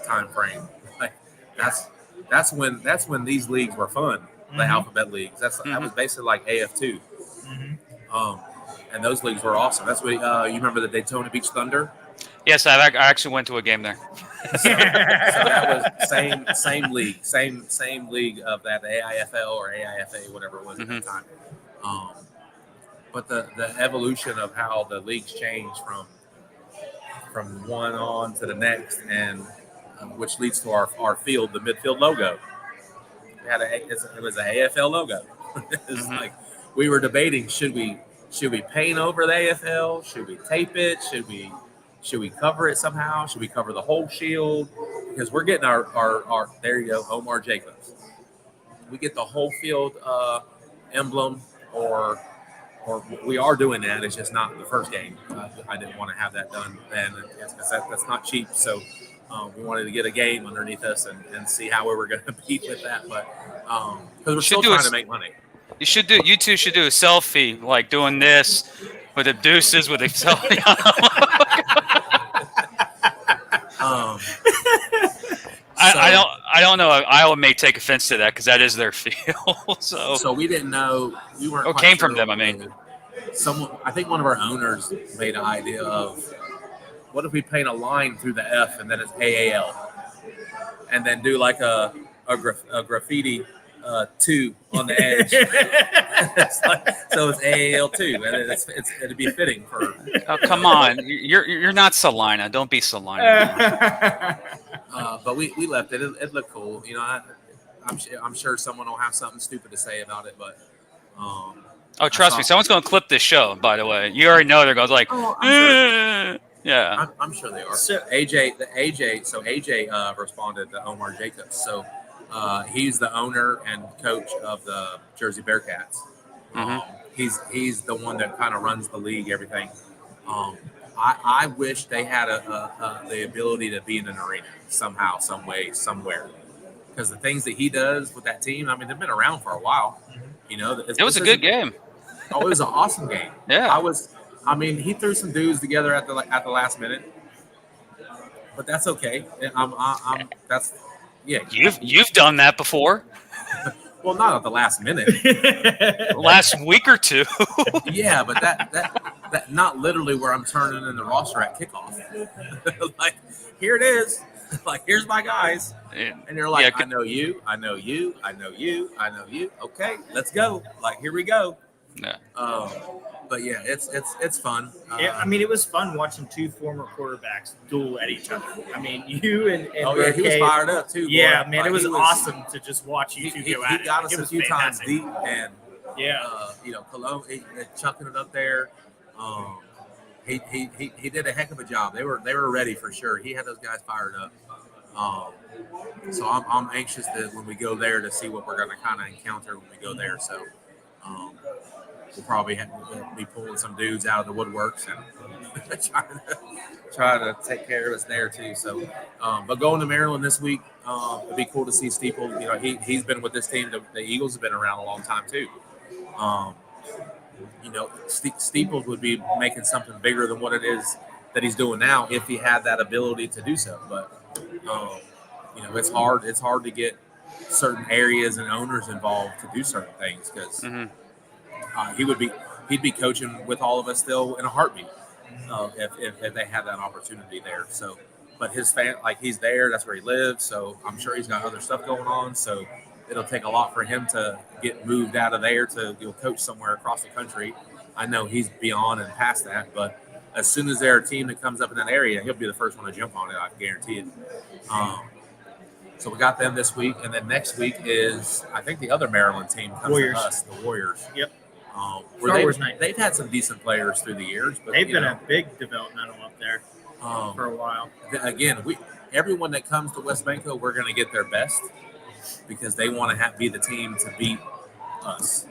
time frame. Like that's when these leagues were fun. The alphabet leagues. That was basically like AF2. And those leagues were awesome. That's what you remember the Daytona Beach Thunder? Yes, I actually went to a game there. So that was same league of that, the AIFL or AIFA, whatever it was at the time. But the evolution of how the leagues changed from one on to the next, and which leads to our field, the midfield logo. It was an AFL logo. It's like we were debating: should we paint over the AFL? Should we tape it? Should we cover it somehow? Should we cover the whole shield? Because we're getting our there you go, Omar Jacobs. We get the whole field emblem, or we are doing that. It's just not the first game. I didn't want to have that done then, because that's not cheap. So. We wanted to get a game underneath us and see how we were going to beat with that, but because we're still trying to make money. You two should do a selfie, like doing this with the deuces with a selfie. I don't know. Iowa may take offense to that because that is their field. So we didn't know. We weren't. It came from them. I mean, I think one of our owners made an idea of. What if we paint a line through the F and then it's AAL, and then do like a graffiti 2 on the edge? So it's AAL 2, and it'd be fitting for. Oh, come on, you're not Salina. Don't be Salina. But we left it. It looked cool. You know, I'm sure someone will have something stupid to say about it, but. Oh, trust me, someone's going to clip this show. By the way, you already know they're going to like. Sure. Yeah, I'm sure they are. So AJ responded to Omar Jacobs. So he's the owner and coach of the Jersey Bearcats. He's the one that kind of runs the league, everything. I wish they had the ability to be in an arena somehow, some way, somewhere. Because the things that he does with that team, I mean, they've been around for a while. You know, it was a good game. Oh, it was an awesome game. Yeah, he threw some dudes together at the last minute, but that's okay. You've done that before. Well, not at the last minute. Last week or two. Yeah, but that not literally where I'm turning in the roster at kickoff. Like, here it is. Like, here's my guys, and they're like, I know you. Okay, let's go. Like, here we go. Yeah. But yeah, it's fun. Yeah, I mean, it was fun watching two former quarterbacks duel at each other. I mean, you and he was fired up too. Yeah, boy. man, like, it was awesome to just watch you two go at it. He got us a few times deep, and yeah, Cologne chucking it up there. he did a heck of a job. They were ready for sure. He had those guys fired up. So I'm anxious that when we go there to see what we're going to kind of encounter when we go there. So we'll probably we'll be pulling some dudes out of the woodworks and try to take care of us there too. So, but going to Maryland this week, it'd be cool to see Steeple. You know, he's been with this team. The Eagles have been around a long time too. You know, Steeples would be making something bigger than what it is that he's doing now if he had that ability to do so. But you know, it's hard. It's hard to get certain areas and owners involved to do certain things because he'd be coaching with all of us still in a heartbeat if they had that opportunity there. So, but his fan, like he's there, that's where he lives. So I'm sure he's got other stuff going on. So it'll take a lot for him to get moved out of there to go coach somewhere across the country. I know he's beyond and past that, but as soon as there's a team that comes up in that area, he'll be the first one to jump on it. I can guarantee it. So we got them this week, and then next week is I think the other Maryland team comes Warriors. to us, the Warriors. Yep. Where they've had some decent players through the years, but they've been a big developmental up there for a while. Again, everyone that comes to West Banco, we're going to get their best because they want to be the team to beat us,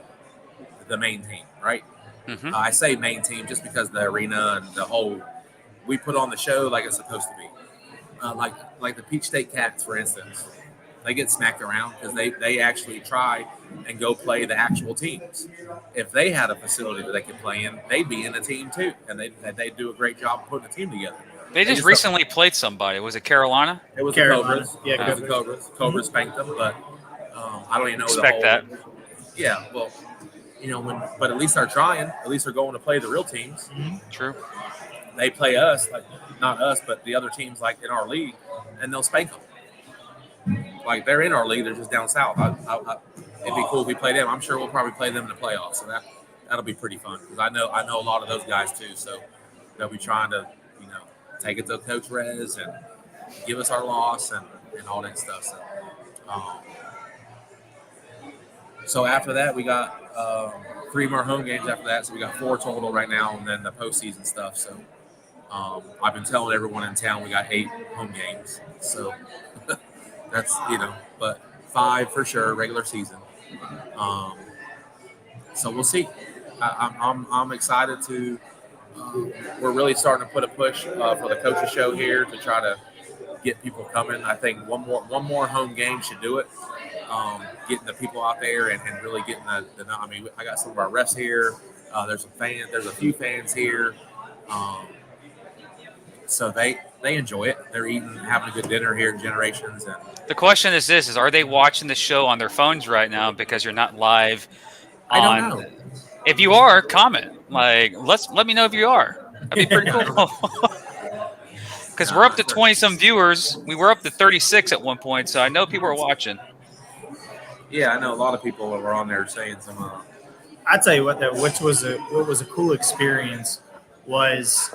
the main team, right? Mm-hmm. I say main team just because the arena and the whole we put on the show like it's supposed to be. Like the Peach State Cats, for instance, they get smacked around because they actually try and go play the actual teams. If they had a facility that they could play in, they'd be in a team too, and they do a great job putting a team together. They just recently played somebody. Was it Carolina? It was Carolina. the Cobras. Yeah, it was the Cobras. Cobras spanked them, but I don't even know Expect that. Yeah, well, you know, but at least they're trying. At least they're going to play the real teams. Mm-hmm. True. They play us, like not us, but the other teams like in our league, and they'll spank them. Like they're in our league, they're just down south. It'd be cool if we play them. I'm sure we'll probably play them in the playoffs, so that'll be pretty fun because I know a lot of those guys too. So they'll be trying to take it to Coach Rez and give us our loss and all that stuff. So after that, we got 3 more home games after that. So we got 4 total right now, and then the postseason stuff. So I've been telling everyone in town we got 8 home games. So that's but 5 for sure regular season. So we'll see. I'm excited to. We're really starting to put a push for the coaches show here to try to get people coming. I think one more home game should do it. Getting the people out there and really getting the. I mean, I got some of our refs here. There's a few fans here. So they enjoy it. They're having a good dinner here at Generations. And the question is this: are they watching the show on their phones right now because you're not live? I don't know. If you are, comment. Let me know if you are. That'd be pretty cool. Because we're up to 20-some viewers. We were up to 36 at one point, so I know people are watching. Yeah, I know a lot of people were on there saying some. I tell you what was a cool experience was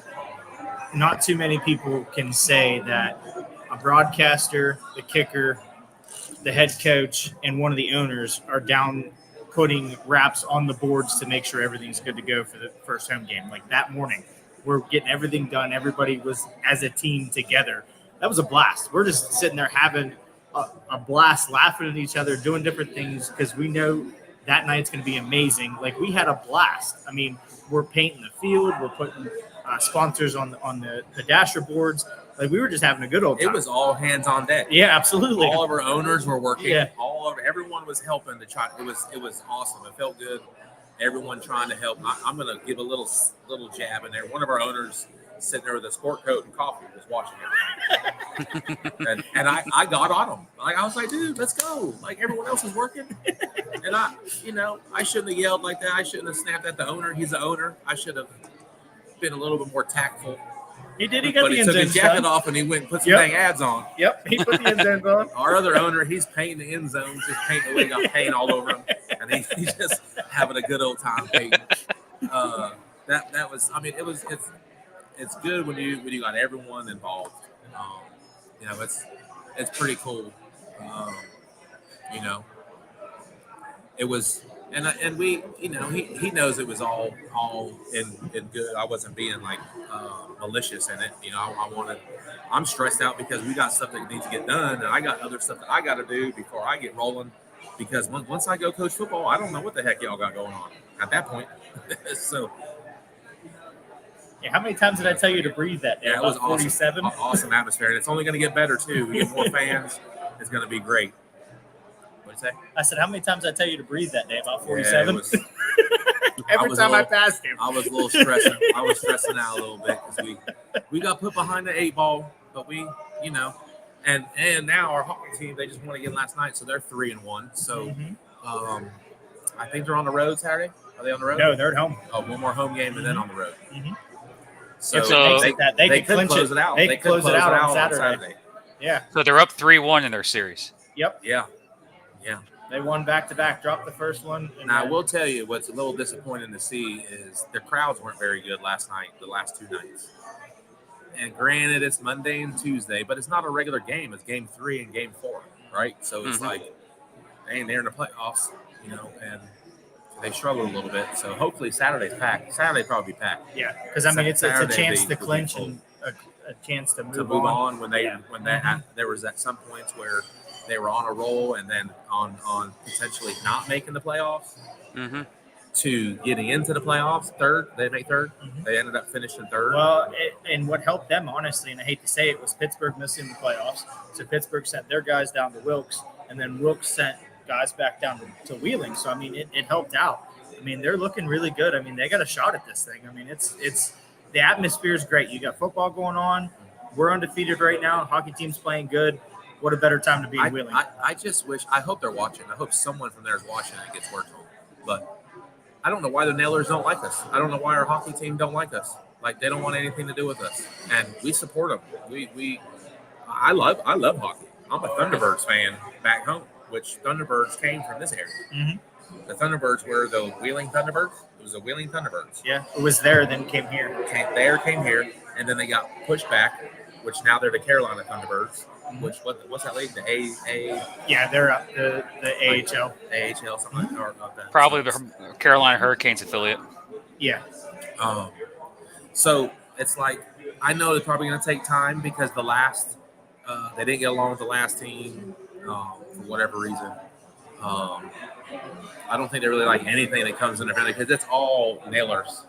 not too many people can say that a broadcaster, the kicker, the head coach, and one of the owners are down putting wraps on the boards to make sure everything's good to go for the first home game. Like that morning, we're getting everything done. Everybody was as a team together. That was a blast. We're just sitting there having a blast, laughing at each other, doing different things because we know that night's going to be amazing. Like we had a blast. I mean, we're painting the field. We're putting sponsors on the dasher boards. Like we were just having a good old time. It was all hands on deck. Yeah, absolutely. All of our owners were working. Yeah. Everyone was helping to try. It was awesome. It felt good. Everyone trying to help. I'm going to give a little jab in there. One of our owners sitting there with a sport coat and coffee, just watching everything. and I got on him. Like I was like, dude, let's go. Like everyone else is working. And I shouldn't have yelled like that. I shouldn't have snapped at the owner. He's the owner. I should have been a little bit more tactful. He did. He got but the he end took his zone jacket done. off and he went and put some dang ads on. Yep, he put the end zone on. Our other owner, he's painting the end zones, just painting away, got paint all over him, and he's just having a good old time painting. That was, I mean, it's good when you got everyone involved. It's pretty cool. It was And we, he knows it was all in good. I wasn't being like malicious in it. I'm stressed out because we got stuff that needs to get done, and I got other stuff that I got to do before I get rolling. Because once I go coach football, I don't know what the heck y'all got going on at that point. So Yeah, how many times did I tell you to breathe that day? yeah, it was 47. awesome atmosphere, and it's only going to get better too. We get more fans. It's going to be great. What'd you say? I said, how many times did I tell you to breathe that day? About Yeah, 47. it was- Every time I passed him. I was a little stressing. I was stressing out a little bit because we got put behind the 8 ball, but and now our hockey team, they just won again last night, so they're 3-1. So I think they're on the road Saturday. Are they on the road? No, they're at home. Oh, one more home game and then on the road. Mhm. So, If it makes they, it that, they could could clinch close it. it out. They They could could close it out on on Saturday. Yeah. So they're up 3-1 in their series. Yep. Yeah. They won back-to-back, dropped the first one. And Now, I then- will tell you what's a little disappointing to see is the crowds weren't very good last night, the last 2 nights. And granted, it's Monday and Tuesday, but it's not a regular game. It's game 3 and game 4, right? So it's like, dang, they're in the playoffs, and they struggled a little bit. So hopefully Saturday's packed. Saturday probably be packed Yeah, because I mean, it's a Saturday chance would to be clinch full. and a chance to move, to move on when Yeah. there was at some points where they were on a roll and then on potentially not making the playoffs Mm-hmm. to getting into the playoffs. Third, they make 3rd. Mhm. They ended up finishing 3rd. Well, and what helped them, honestly, and I hate to say it, was Pittsburgh missing the playoffs. So Pittsburgh sent their guys down to Wilkes, and then Wilkes sent guys back down to Wheeling. So, I mean, it helped out. I mean, they're looking really good. I mean, they got a shot at this thing. I mean, it's the atmosphere is great. You got football going on. We're undefeated right now. Hockey team's playing good. What a better time to be in Wheeling. I just wish. I hope they're watching. I hope someone from there is watching and it gets worked on. But I don't know why the Nailers don't like us. I don't know why our hockey team don't like us. Like, they don't want anything to do with us, and we support them. I love hockey. I'm a Thunderbirds fan back home, which Thunderbirds came from this area. Mhm. The Thunderbirds were the Wheeling Thunderbirds. It was the Wheeling Thunderbirds. Yeah, it was there, then came here. Came here, and then they got pushed back, which now they're the Carolina Thunderbirds. Which what's that league? The A Yeah, they're up the AHL. AHL something like that. Or about that. Probably the Carolina Hurricanes affiliate. Yeah. So it's like, I know it's probably going to take time because they didn't get along with the last team for whatever reason. I don't think they really like anything that comes in their family because it's all Nailers,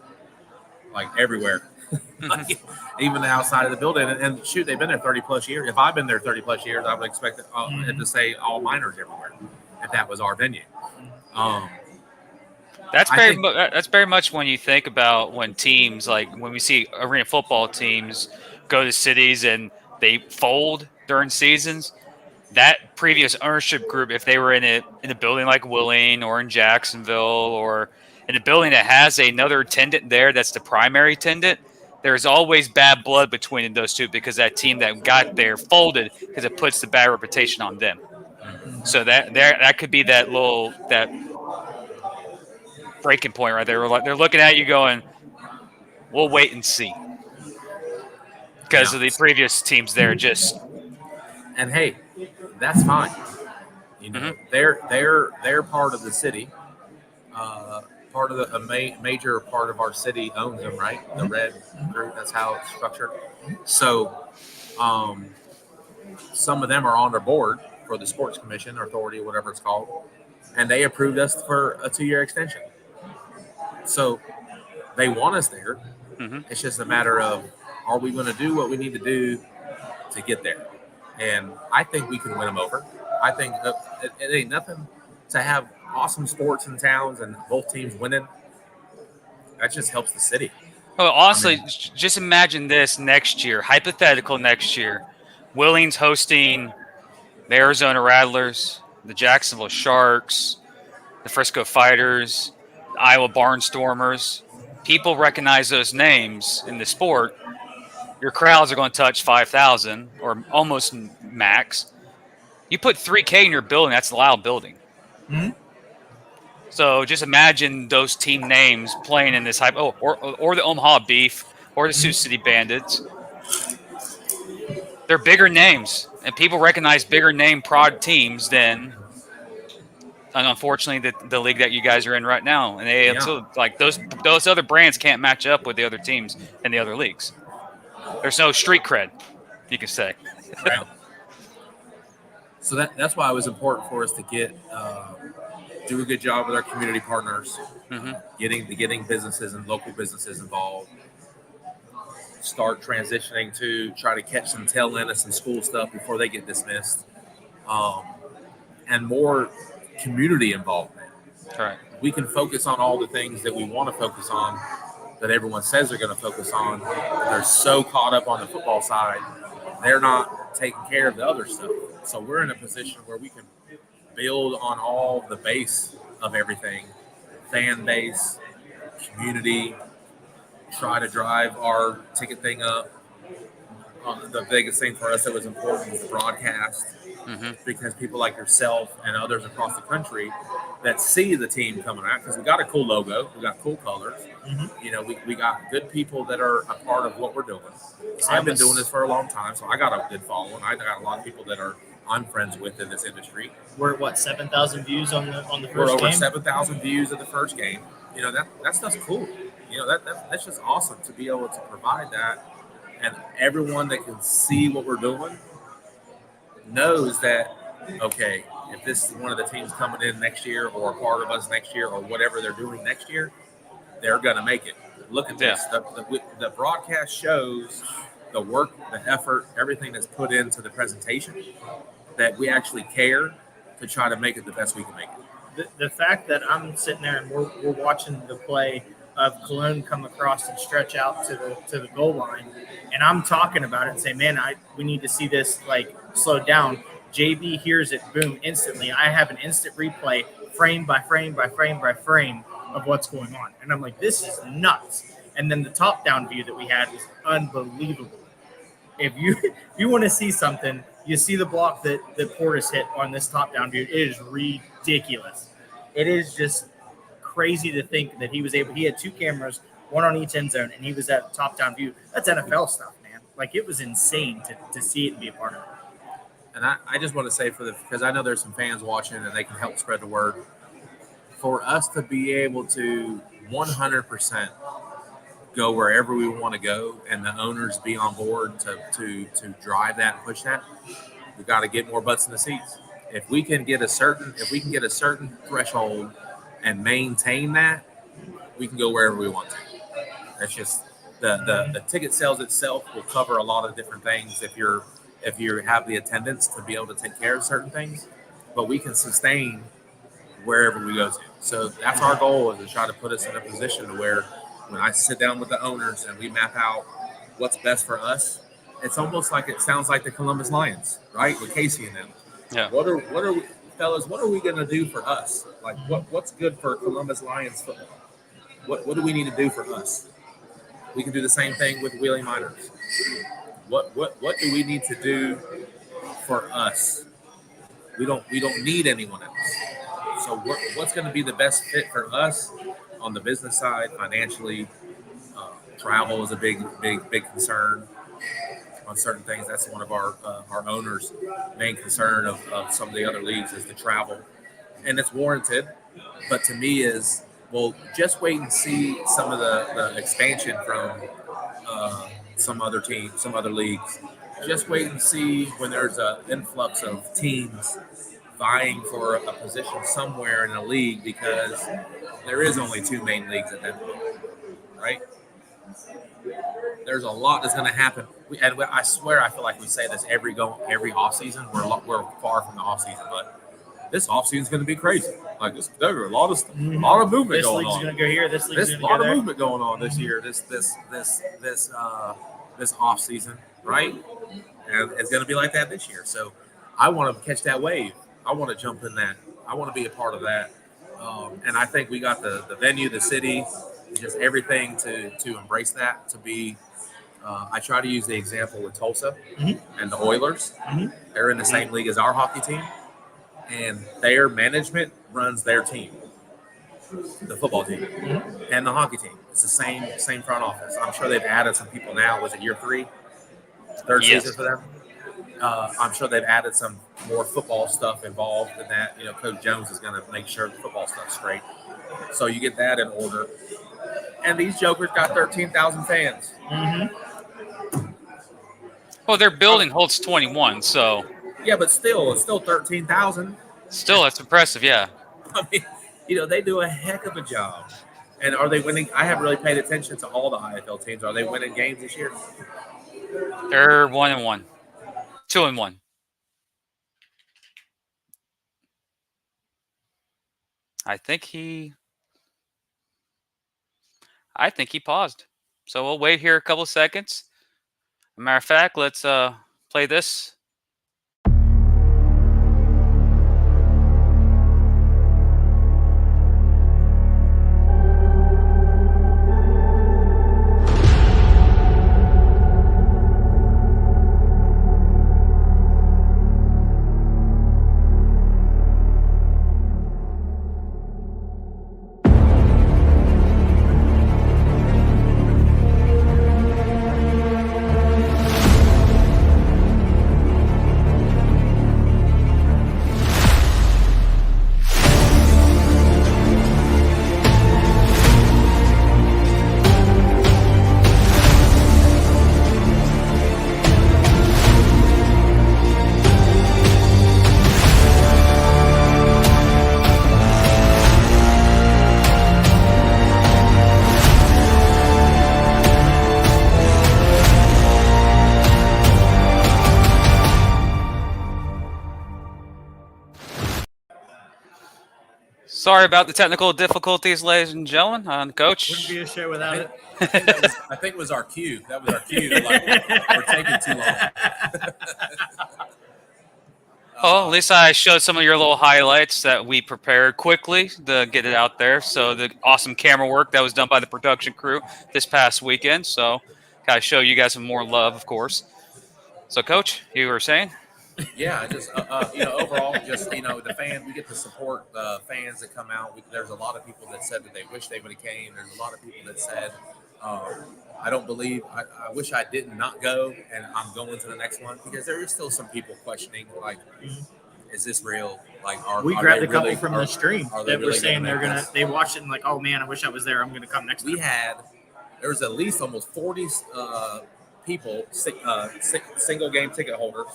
like everywhere, like, even outside of the building. And shoot, they've been there 30 plus years. If I've been there 30 plus years, I would expect it to say all minors everywhere if that was our venue. That's I that's very much when you think about when teams, like when we see arena football teams go to cities and they fold during seasons. That previous ownership group, if they were in a building like Wheeling or in Jacksonville or in a building that has another attendant there that's the primary attendant, there's always bad blood between those two because that team that got there folded because it puts the bad reputation on them. So that could be that breaking point right there. They're looking at you going, we'll wait and see. Because of the previous teams there just. And hey, that's fine. They're part of the city. Part of a major part of our city owns them, right? The red group. That's how it's structured. So, some of them are on their board for the sports commission or authority, whatever it's called, and they approved us for a 2-year extension. So, they want us there. Mm-hmm. It's just a matter of, are we going to do what we need to do to get there? And I think we can win them over. I think it ain't nothing to have awesome sports in towns and both teams winning. That just helps the city. Well, honestly, just imagine this next year, hypothetical next year. Wheeling's hosting the Arizona Rattlers, the Jacksonville Sharks, the Frisco Fighters, the Iowa Barnstormers. People recognize those names in the sport. Your crowds are going to touch 5,000 or almost max. You put 3K in your building, that's a loud building. Mm-hmm. So just imagine those team names playing in this hype. Oh, or the Omaha Beef or the Sioux City Bandits. They're bigger names, and people recognize bigger name prod teams than And unfortunately, the league that you guys are in right now, and they Yeah. so like those other brands can't match up with the other teams in the other leagues. There's no street cred, you can say. Right. So that's why it was important for us to do a good job with our community partners, Mm-hmm. getting businesses and local businesses involved. Start transitioning to try to catch some tail end of some school stuff before they get dismissed, and more community involvement. All right. We can focus on all the things that we want to focus on, that everyone says they're going to focus on. They're so caught up on the football side, they're not taking care of the other stuff. So we're in a position where we can build on all the base of everything, fan base, community, try to drive our ticket thing up. The biggest thing for us that was important was the broadcast, because people like yourself and others across the country that see the team coming out, because we got a cool logo, we got cool colors. You know, we got good people that are a part of what we're doing. I've been doing this for a long time, so I got a good following. I got a lot of people that I'm friends with in this industry. We're at what, 7,000 views on the first game? We're over 7,000 views of the first game. You know, that stuff's cool. You know, that's just awesome to be able to provide that. And everyone that can see what we're doing knows that, okay, if this is one of the teams coming in next year or a part of us next year or whatever they're doing next year, they're going to make it. Look at this. The broadcast shows the work, the effort, everything that's put into the presentation, that we actually care to try to make it the best we can make it. The fact that I'm sitting there and we're watching the play of Cologne come across and stretch out to the goal line, and I'm talking about it and say, man, we need to see this like slowed down. JB hears it, boom, instantly. I have an instant replay, frame by frame by frame by frame of what's going on, and I'm like, this is nuts. And then the top down view that we had was unbelievable. If you want to see something, you see the block that Portis hit on this top down view. It is ridiculous. It is just crazy to think that he had two cameras, one on each end zone, and he was at top down view. That's NFL stuff, man. Like, it was insane to see it and be a part of it. And I just want to say, because I know there's some fans watching and they can help spread the word, for us to be able to 100% go wherever we want to go and the owners be on board to drive that and push that, we've got to get more butts in the seats. If we can get a certain threshold and maintain that, we can go wherever we want to. That's just the ticket sales itself will cover a lot of different things if you have the attendance to be able to take care of certain things, but we can sustain wherever we go to. So that's our goal, is to try to put us in a position to where when I sit down with the owners and we map out what's best for us, it's almost like it sounds like the Columbus Lions, right? With Casey and them. Yeah. What are we, fellas? What are we going to do for us? Like what's good for Columbus Lions football? What do we need to do for us? We can do the same thing with Wheeling Miners. What do we need to do for us? We don't need anyone else. So what's going to be the best fit for us on the business side, financially? Travel is a big concern on certain things. That's one of our owners' main concern of some of the other leagues is the travel, and it's warranted. But to me is, well, just wait and see some of the expansion from some other teams, some other leagues. Just wait and see when there's an influx of teams vying for a position somewhere in a league, because there is only two main leagues at that point, right? There's a lot that's going to happen. And I swear, I feel like we say this every off season. We're far from the off season, but this off season is going to be crazy. Like there's a lot of movement this going league's on. Going to go here. This league's going to go a lot there. of movement going on this year. This off season, right? And it's going to be like that this year. So I want to catch that wave. I want to jump in that. I want to be a part of that. And I think we got the venue, the city, just everything to embrace that. To be, I try to use the example with Tulsa and the Oilers. They're in the same league as our hockey team, and their management runs their team, the football team, and the hockey team. It's the same front office. I'm sure they've added some people now. Was it year 3? Third Yes. season for them? I'm sure they've added some more football stuff involved in that. Coach Jones is going to make sure the football stuff's straight. So you get that in order. And these jokers got 13,000 fans. Mm-hmm. Well, their building holds 21, so. Yeah, but still, it's still 13,000. Still, that's impressive, yeah. I mean, they do a heck of a job. And are they winning? I haven't really paid attention to all the IFL teams. Are they winning games this year? They're 1-1, 2-1. I think he paused. So we'll wait here a couple of seconds. As a matter of fact, let's play this. Sorry about the technical difficulties, ladies and gentlemen. Coach. Wouldn't be a show without it. I think it was our cue. That was our cue. Like, we're taking too long. Well, at least I showed some of your little highlights that we prepared quickly to get it out there. So the awesome camera work that was done by the production crew this past weekend. So gotta show you guys some more love, of course. So, Coach, you were saying? Yeah, just overall, just the fans. We get to support the fans that come out. There's a lot of people that said that they wish they would have came. There's a lot of people that said, I don't believe. I wish I did not go, and I'm going to the next one because there is still some people questioning, like, is this real? Like, we grabbed a couple from the stream that were really saying they watched it and like, oh man, I wish I was there. I'm going to come next time. There was at least almost 40 people, single game ticket holders,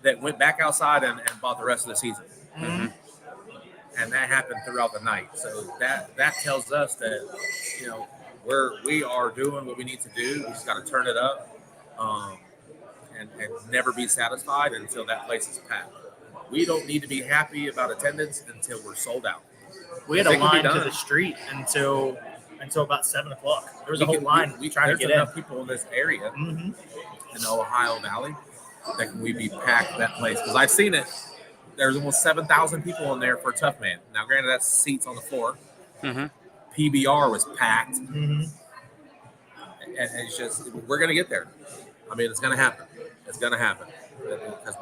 that went back outside and bought the rest of the season. Mm-hmm. And that happened throughout the night. So that tells us that, we are doing what we need to do. We just got to turn it up and never be satisfied until that place is packed. We don't need to be happy about attendance until we're sold out. We had a line to the street until about 7 o'clock. There was a whole line trying to get in. There's enough people in this area in the Ohio Valley that we be packed that place, because I've seen it. There's almost 7,000 people in there for Tough Man. Now, granted, that's seats on the floor. Mm-hmm. PBR was packed, mm-hmm. and it's just we're gonna get there. I mean, it's gonna happen. It's gonna happen because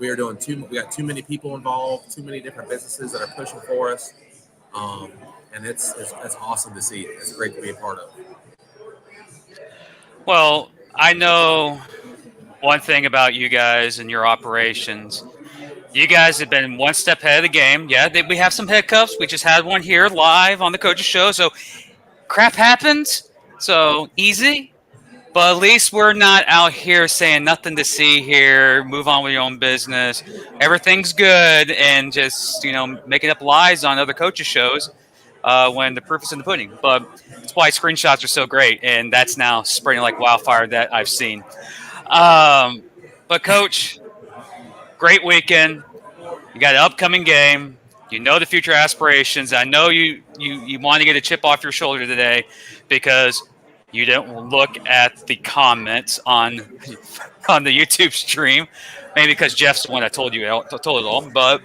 we are doing we got too many people involved, too many different businesses that are pushing for us, and it's awesome to see. It's great to be a part of. Well, I know one thing about you guys and your operations. You guys have been one step ahead of the game. Yeah, we have some hiccups. We just had one here live on the Coach's Show. So crap happens. So easy. But at least we're not out here saying nothing to see here. Move on with your own business. Everything's good. And just, making up lies on other Coach's Shows when the proof is in the pudding. But that's why screenshots are so great. And that's now spreading like wildfire that I've seen. But Coach, great weekend. You got an upcoming game. You know the future aspirations. I know you want to get a chip off your shoulder today because you didn't look at the comments on the YouTube stream. Maybe because Jeff's the one that told it all. But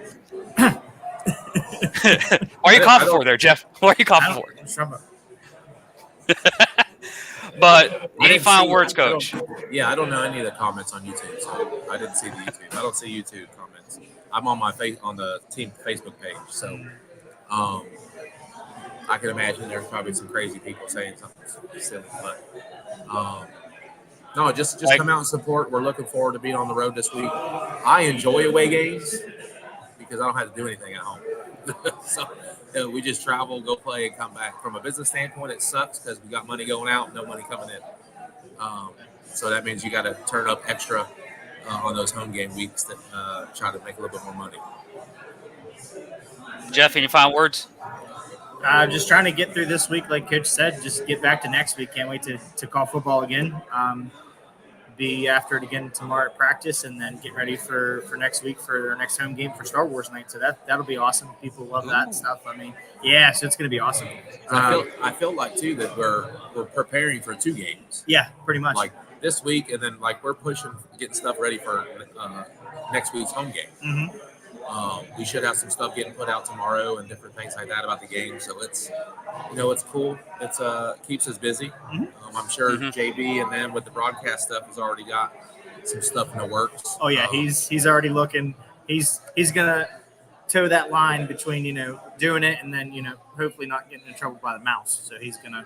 why are you coughing for there, Jeff? Why are you coughing for? But any final words, Coach? I don't know any of the comments on YouTube, so I didn't see the YouTube. I don't see YouTube comments. I'm on on the team Facebook page, so I can imagine there's probably some crazy people saying something silly. But No, just come out and support. We're looking forward to being on the road this week. I enjoy away games because I don't have to do anything at home. So we just travel, go play, and come back. From a business standpoint, it sucks because we got money going out, no money coming in. So that means you got to turn up extra on those home game weeks that try to make a little bit more money. Jeff, any final words? Just trying to get through this week, like Coach said. Just get back to next week. Can't wait to call football again. Be after it again tomorrow at practice, and then get ready for next week for our next home game for Star Wars night. So that'll be awesome. People love that stuff. I mean, yeah, so it's going to be awesome. I feel like too that we're preparing for 2 games. Yeah, pretty much. Like this week, and then like we're pushing, getting stuff ready for next week's home game. Mm-hmm. We should have some stuff getting put out tomorrow and different things like that about the game. So it's cool. It's keeps us busy. Mm-hmm. I'm sure JB and then with the broadcast stuff has already got some stuff in the works. Oh yeah, he's already looking. He's gonna toe that line between doing it and then hopefully not getting in trouble by the mouse. So he's gonna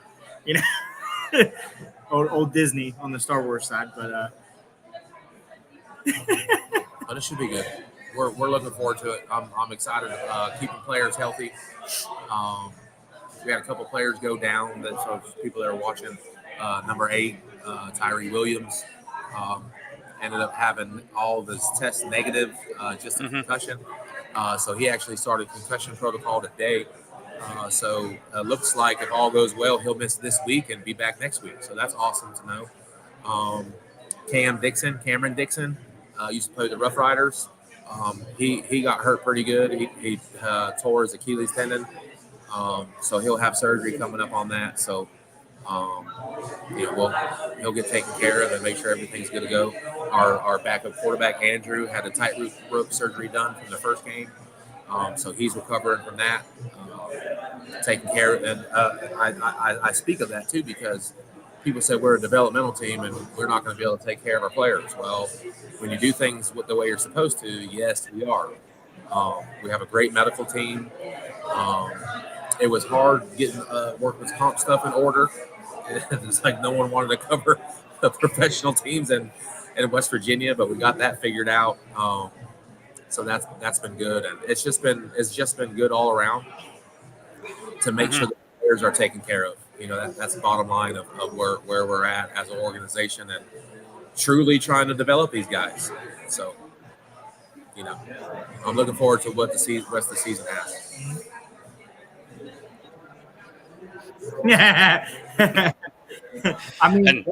old Disney on the Star Wars side, but but it should be good. We're looking forward to it. I'm excited. Keeping players healthy. We had a couple players go down. So people that are watching, number 8, Tyree Williams, ended up having all of his tests negative, just a concussion. So he actually started concussion protocol today. So it looks like if all goes well, he'll miss this week and be back next week. So that's awesome to know. Cameron Dixon, used to play the Rough Riders. He got hurt pretty good. He tore his Achilles tendon. So he'll have surgery coming up on that. So, he'll get taken care of and make sure everything's good to go. Our backup quarterback, Andrew, had a tightrope surgery done from the first game. So he's recovering from that, taking care of. And I speak of that too because people say we're a developmental team and we're not going to be able to take care of our players. Well, when you do things the way you're supposed to, yes, we are. We have a great medical team. It was hard getting workman's comp stuff in order. It's like no one wanted to cover the professional teams in West Virginia, but we got that figured out. So that's been good, and it's just been good all around to make sure the players are taken care of. That's the bottom line of where we're at as an organization and truly trying to develop these guys. So, I'm looking forward to what the rest of the season has. Yeah. I mean,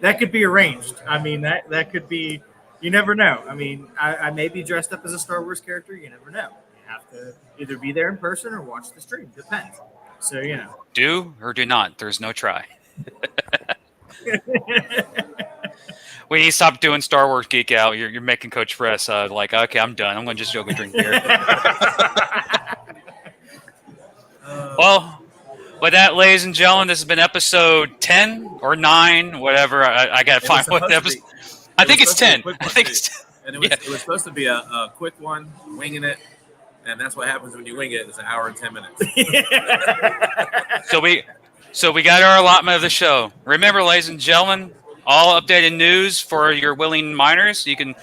that could be arranged. I mean, that could be. You never know. I mean, I may be dressed up as a Star Wars character. You never know. You have to either be there in person or watch the stream. Depends. So, Do or do not. There's no try. We need to stop doing Star Wars Geek Out. You're making Coach Press like, okay, I'm done. I'm going to just go drink beer. Well, with that, ladies and gentlemen, this has been episode 10 or 9, whatever. I got to find what the episode. I think it's 10. I think it's 10. And it was supposed to be a quick one, winging it. And that's what happens when you wing it. It's an hour and 10 minutes. So we got our allotment of the show. Remember, ladies and gentlemen, all updated news for your willing miners. You can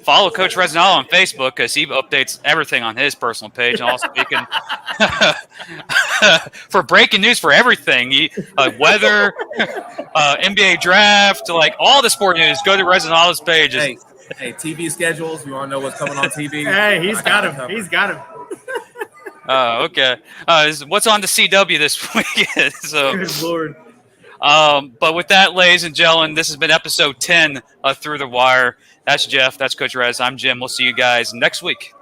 follow Coach Resinal on Facebook because he updates everything on his personal page. And also, you can for breaking news for everything, weather, NBA draft, like all the sport news. Go to Resinal's page. Hey, TV schedules. You want to know what's coming on TV? Hey, he's got him. He's got him. Oh, okay. What's on the CW this weekend? So, good Lord. But with that, ladies and gentlemen, this has been episode 10 of Through the Wire. That's Jeff. That's Coach Rez. I'm Jim. We'll see you guys next week.